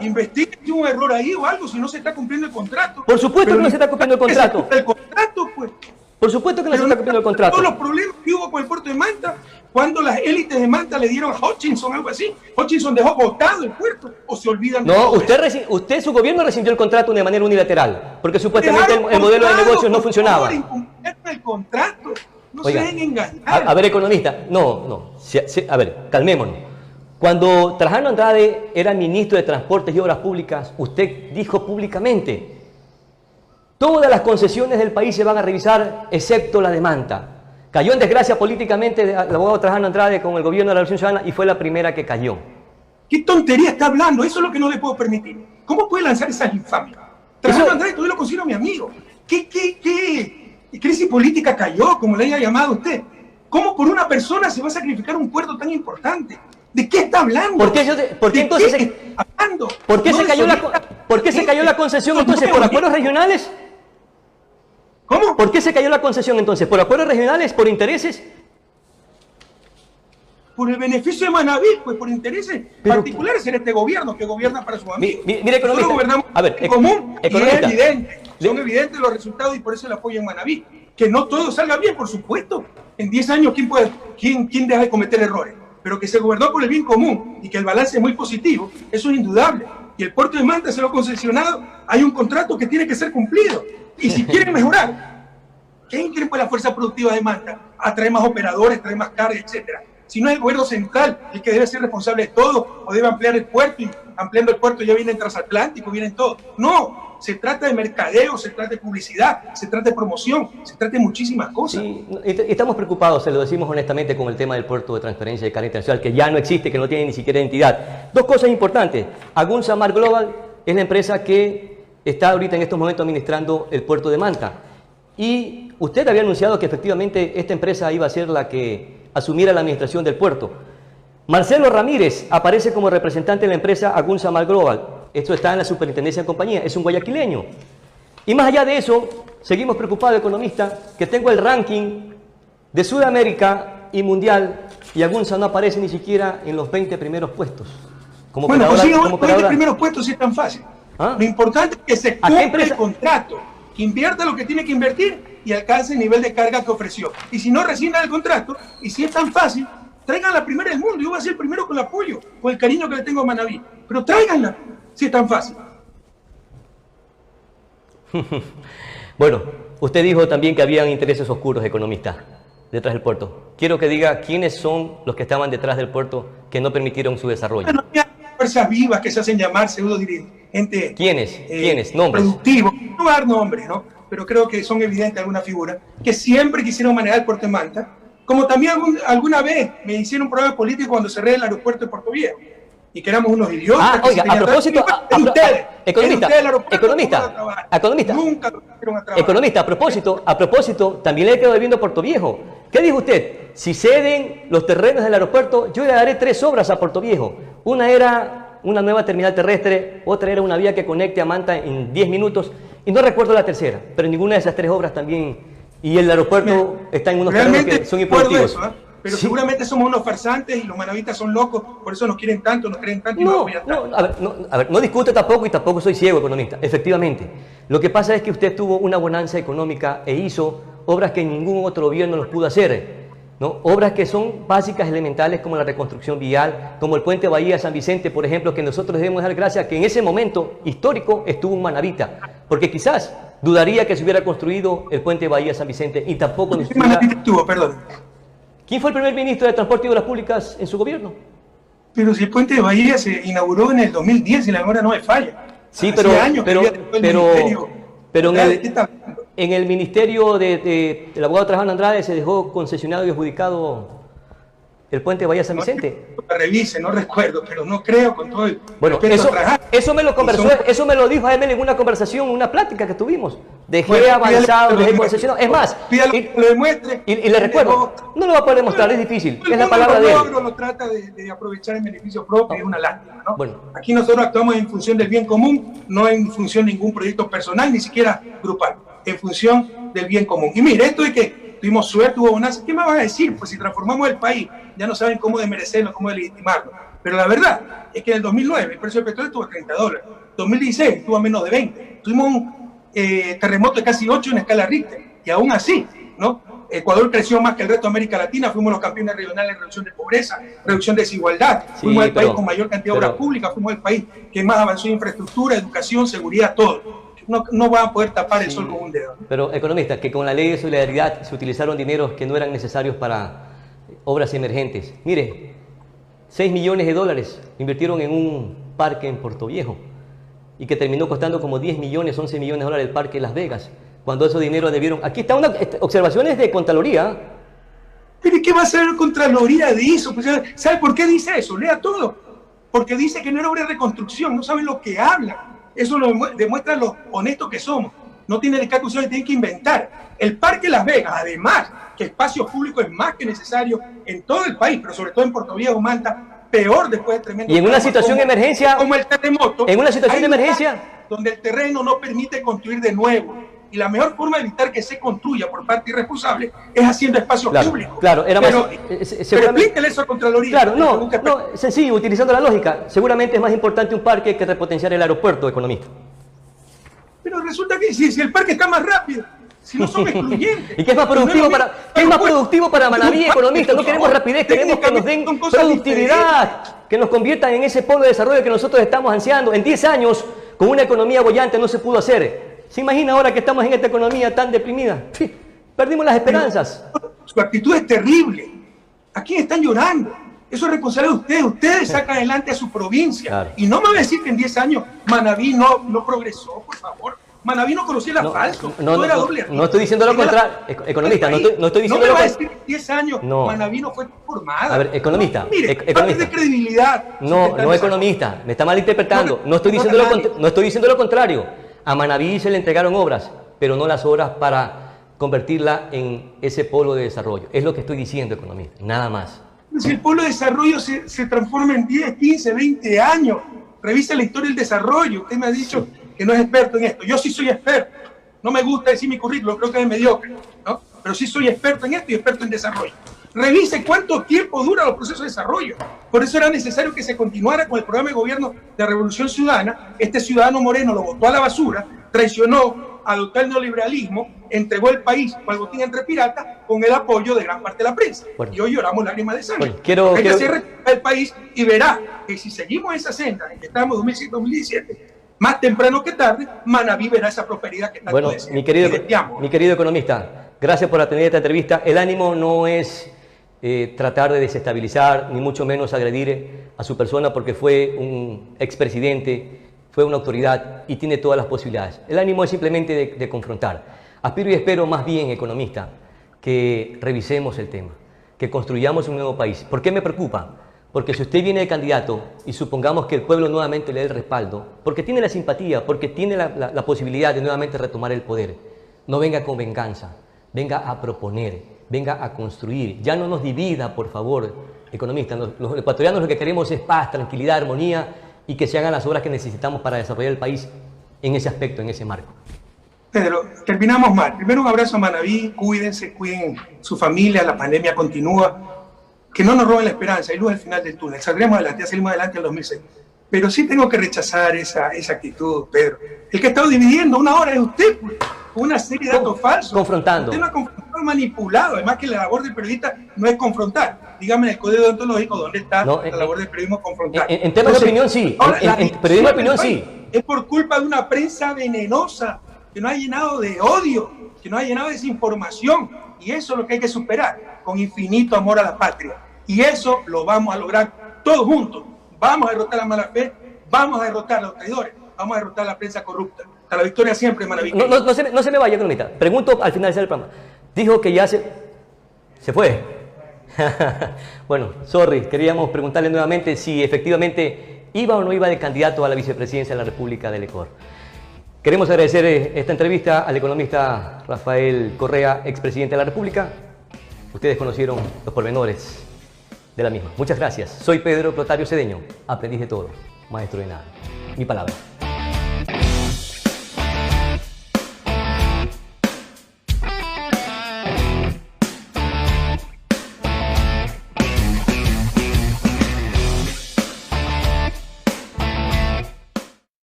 Investigue si hubo un error ahí o algo, si no se está cumpliendo el contrato. Por supuesto que no se está cumpliendo el contrato. El contrato, pues. Por supuesto que no se está cumpliendo el contrato. Todos los problemas que hubo con el puerto de Manta, cuando las élites de Manta le dieron a Hutchinson, algo así. Hutchinson dejó botado el puerto, o se olvidan de todo. No, su gobierno rescindió el contrato de manera unilateral, porque supuestamente el modelo de negocios no funcionaba. El contrato, no Oiga, se dejen engañar. A ver, economista, a ver, calmémonos. Cuando Trajano Andrade era ministro de Transportes y Obras Públicas, usted dijo públicamente: todas las concesiones del país se van a revisar, excepto la de Manta. Cayó en desgracia políticamente el abogado Trajano Andrade con el gobierno de la Revolución Ciudadana y fue la primera que cayó. ¿Qué tontería está hablando? Eso es lo que no le puedo permitir. ¿Cómo puede lanzar esas infamias? Trajano Andrade todavía lo considero mi amigo. ¿Qué crisis política cayó, como le haya llamado usted? ¿Cómo por una persona se va a sacrificar un puerto tan importante? ¿De qué está hablando? ¿Por qué se cayó la concesión entonces? ¿Por acuerdos regionales? ¿Cómo? ¿Por qué se cayó la concesión entonces? ¿Por acuerdos regionales? ¿Por intereses? Por el beneficio de Manabí, pues por intereses particulares en este gobierno que gobierna para sus amigos. Mire, economista. Nosotros gobernamos en común economista. Y es evidente. Son evidentes los resultados y por eso el apoyo en Manabí. Que no todo salga bien, por supuesto. En 10 años, ¿quién deja de cometer errores? Pero que se gobernó por el bien común y que el balance es muy positivo, eso es indudable. Y el puerto de Manta se lo ha concesionado, hay un contrato que tiene que ser cumplido. Y si quieren mejorar, ¿quién quiere pues la fuerza productiva de Manta? Atraer más operadores, traer más carga, etcétera. Si no es el gobierno central el que debe ser responsable de todo, o debe ampliar el puerto, y ampliando el puerto ya viene el transatlántico, vienen todo. No, se trata de mercadeo, se trata de publicidad, se trata de promoción, se trata de muchísimas cosas. Sí, estamos preocupados, se lo decimos honestamente, con el tema del puerto de transferencia de carga internacional, que ya no existe, que no tiene ni siquiera entidad. 2 cosas importantes. Agunza Mar Global es la empresa que está ahorita en estos momentos administrando el puerto de Manta. Y usted había anunciado que efectivamente esta empresa iba a ser la que asumiera la administración del puerto. Marcelo Ramírez aparece como representante de la empresa Agunza Mar Global. Esto está en la superintendencia de compañía, es un guayaquileño. Y más allá de eso, seguimos preocupados, economista, que tengo el ranking de Sudamérica y mundial y Agunza no aparece ni siquiera en los 20 primeros puestos. Bueno, consigan los 20 primeros puestos si es tan fácil. ¿Ah? Lo importante es que se cumpla el contrato, que invierta lo que tiene que invertir y alcance el nivel de carga que ofreció. Y si no, rescindan el contrato, y si es tan fácil, traigan la primera del mundo. Yo voy a ser el primero con el apoyo, con el cariño que le tengo a Manabí. Pero tráiganla, si es tan fácil. Bueno, Usted dijo también que habían intereses oscuros, economista, detrás del puerto. Quiero que diga quiénes son los que estaban detrás del puerto que no permitieron su desarrollo. Bueno, hay fuerzas vivas que se hacen llamar pseudo dirigentes. ¿Quiénes? ¿Quiénes? Nombres. Productivos. No voy a dar nombres, ¿no? Pero creo que son evidentes algunas figuras que siempre quisieron manejar el puerto de Manta, como también alguna vez me hicieron un programa político cuando cerré el aeropuerto de Puerto Viejo y que éramos unos idiotas. Oiga, a propósito, economista, a propósito, también le quedo debiendo a Puerto Viejo. ¿Qué dijo usted? Si ceden los terrenos del aeropuerto, yo le daré 3 obras a Puerto Viejo. Una era una nueva terminal terrestre, otra era una vía que conecte a Manta en 10 minutos, y no recuerdo la tercera, pero ninguna de esas 3 obras también, y el aeropuerto está en unos terrenos que son improductivos. Pero sí, seguramente somos unos farsantes y los manavitas son locos, por eso nos quieren tanto, nos creen tanto. No discute tampoco y tampoco soy ciego, economista. Efectivamente, lo que pasa es que usted tuvo una bonanza económica e hizo obras que ningún otro gobierno los pudo hacer, ¿no? Obras que son básicas, elementales, como la reconstrucción vial, como el puente Bahía-San Vicente, por ejemplo, que nosotros debemos dar gracias que en ese momento histórico estuvo un manavita, porque quizás dudaría que se hubiera construido el puente Bahía-San Vicente y tampoco... ¿Quién fue el primer ministro de Transporte y Obras Públicas en su gobierno? Pero si el puente de Bahía se inauguró en el 2010 y la memoria no me falla. Sí, pero en el ministerio del abogado Trajano Andrade se dejó concesionado y adjudicado el puente Bahía San Vicente. Revise, no recuerdo, pero no creo con todo el... Bueno, eso me lo conversó, eso me lo dijo a él en una conversación, una plática que tuvimos. Dejé avanzado, dejé concesionado. Es más, lo demuestre. Y le recuerdo, no lo va a poder demostrar, es difícil. Es la palabra de él. Lo trata de aprovechar el beneficio propio, es una lástima, ¿no? Bueno. Aquí nosotros actuamos en función del bien común, no en función de ningún proyecto personal, ni siquiera grupal, en función del bien común. Y mire, esto de que tuvimos suerte, hubo bonanza, ¿qué me van a decir? Pues si transformamos el país, ya no saben cómo desmerecerlo, cómo legitimarlo. Pero la verdad es que en el 2009 el precio del petróleo estuvo a $30, 2016 estuvo a menos de 20, tuvimos un terremoto de casi 8 en escala Richter, y aún así, ¿no? Ecuador creció más que el resto de América Latina, fuimos los campeones regionales en reducción de pobreza, reducción de desigualdad, fuimos el país con mayor cantidad de obras públicas, fuimos el país que más avanzó en infraestructura, educación, seguridad, todo. No van a poder tapar el sol con un dedo. Pero, economista, que con la ley de solidaridad se utilizaron dineros que no eran necesarios para obras emergentes. Mire, $6 millones invirtieron en un parque en Puerto Viejo y que terminó costando como 10 millones, 11 millones de dólares el parque de Las Vegas, cuando esos dineros debieron... Aquí está una observaciones de Contraloría. Pero ¿qué va a saber Contraloría de eso? Pues, ¿sabe por qué dice eso? Lea todo. Porque dice que no era obra de reconstrucción, no saben lo que hablan. Eso lo demuestra lo honestos que somos. No tienen el cálculo, tienen que inventar. El Parque Las Vegas, además, que espacio público es más que necesario en todo el país, pero sobre todo en Puerto Viejo, Manta, peor después del tremendo... Y en una situación de emergencia... Como el terremoto. En una situación de emergencia... Donde el terreno no permite construir de nuevo. Y la mejor forma de evitar que se construya por parte irresponsable es haciendo espacios públicos. Claro, era pero, más... pero explíquele eso a Contraloría. Claro, no, sencillo, utilizando la lógica. Seguramente es más importante un parque que repotenciar el aeropuerto, economista. Pero resulta que si el parque está más rápido, si no son excluyentes. ¿Y qué es más productivo para Manaví, economista? No queremos rapidez, queremos que nos den productividad, que nos conviertan en ese polo de desarrollo que nosotros estamos ansiando. En 10 años, con una economía bollante no se pudo hacer. ¿Se imagina ahora que estamos en esta economía tan deprimida? Perdimos las esperanzas. Su actitud es terrible. ¿A quién están llorando? Eso es responsable de ustedes. Ustedes sacan adelante a su provincia. Claro. Y no me van a decir que en 10 años Manaví no progresó, por favor. Manaví no conocía el asfalto. No estoy diciendo lo contrario. Economista, no estoy diciendo lo contrario. No me va a decir que en 10 años Manaví no fue formada. A ver, economista. Mire, economista. De credibilidad. No, economista. Me está malinterpretando. No estoy diciendo lo contrario. A Manaví se le entregaron obras, pero no las obras para convertirla en ese polo de desarrollo. Es lo que estoy diciendo, economista. Nada más. Si el polo de desarrollo se transforma en 10, 15, 20 años, revisa la historia del desarrollo. Usted me ha dicho que no es experto en esto. Yo sí soy experto. No me gusta decir mi currículum, creo que es mediocre, ¿no? Pero sí soy experto en esto y experto en desarrollo. Revise cuánto tiempo duran los procesos de desarrollo. Por eso era necesario que se continuara con el programa de gobierno de Revolución Ciudadana. Este ciudadano Moreno lo botó a la basura, traicionó, adoptó el neoliberalismo, entregó el país al botín entre piratas con el apoyo de gran parte de la prensa. Y hoy lloramos lágrimas de sangre. Hay que hacer el país y verá que si seguimos esa senda en que estamos 2007-2017, más temprano que tarde, Manabí verá esa prosperidad que tanto bueno, desea. mi querido economista, gracias por atender esta entrevista. El ánimo no es tratar de desestabilizar, ni mucho menos agredir a su persona, porque fue un expresidente, fue una autoridad y tiene todas las posibilidades. El ánimo es simplemente de confrontar. Aspiro y espero más bien, economista, que revisemos el tema, que construyamos un nuevo país. ¿Por qué me preocupa? Porque si usted viene de candidato y supongamos que el pueblo nuevamente le dé el respaldo, porque tiene la simpatía, porque tiene la posibilidad de nuevamente retomar el poder, no venga con venganza, venga a proponer, venga a construir. Ya no nos divida, por favor, economista. Los ecuatorianos lo que queremos es paz, tranquilidad, armonía y que se hagan las obras que necesitamos para desarrollar el país en ese aspecto, en ese marco. Pedro, terminamos mal. Primero un abrazo a Manabí, cuídense, cuiden su familia, la pandemia continúa. Que no nos roben la esperanza, hay luz al final del túnel. Saldremos adelante, ya salimos adelante en el 2006. Pero sí tengo que rechazar esa actitud, Pedro. El que ha estado dividiendo una hora es usted, pues, con una serie de datos falsos. Confrontando. Usted no ha confrontado, manipulado. Además que la labor del periodista no es confrontar. Dígame en el código deontológico dónde está la labor del periodismo confrontar. En temas de opinión sí, en periodismo de opinión sí. Es por culpa de una prensa venenosa que nos ha llenado de odio, que nos ha llenado de desinformación. Y eso es lo que hay que superar, con infinito amor a la patria. Y eso lo vamos a lograr todos juntos. Vamos a derrotar la mala fe, vamos a derrotar a los traidores, vamos a derrotar a la prensa corrupta. Hasta la victoria siempre, Manabí. No se me vaya, economista. Pregunto al finalizar el programa. Dijo que ya se fue. Bueno, sorry, queríamos preguntarle nuevamente si efectivamente iba o no iba de candidato a la vicepresidencia de la República del Ecuador. Queremos agradecer esta entrevista al economista Rafael Correa, expresidente de la República. Ustedes conocieron los pormenores de la misma. Muchas gracias. Soy Pedro Plotario Cedeño, aprendiz de todo, maestro de nada. Mi palabra.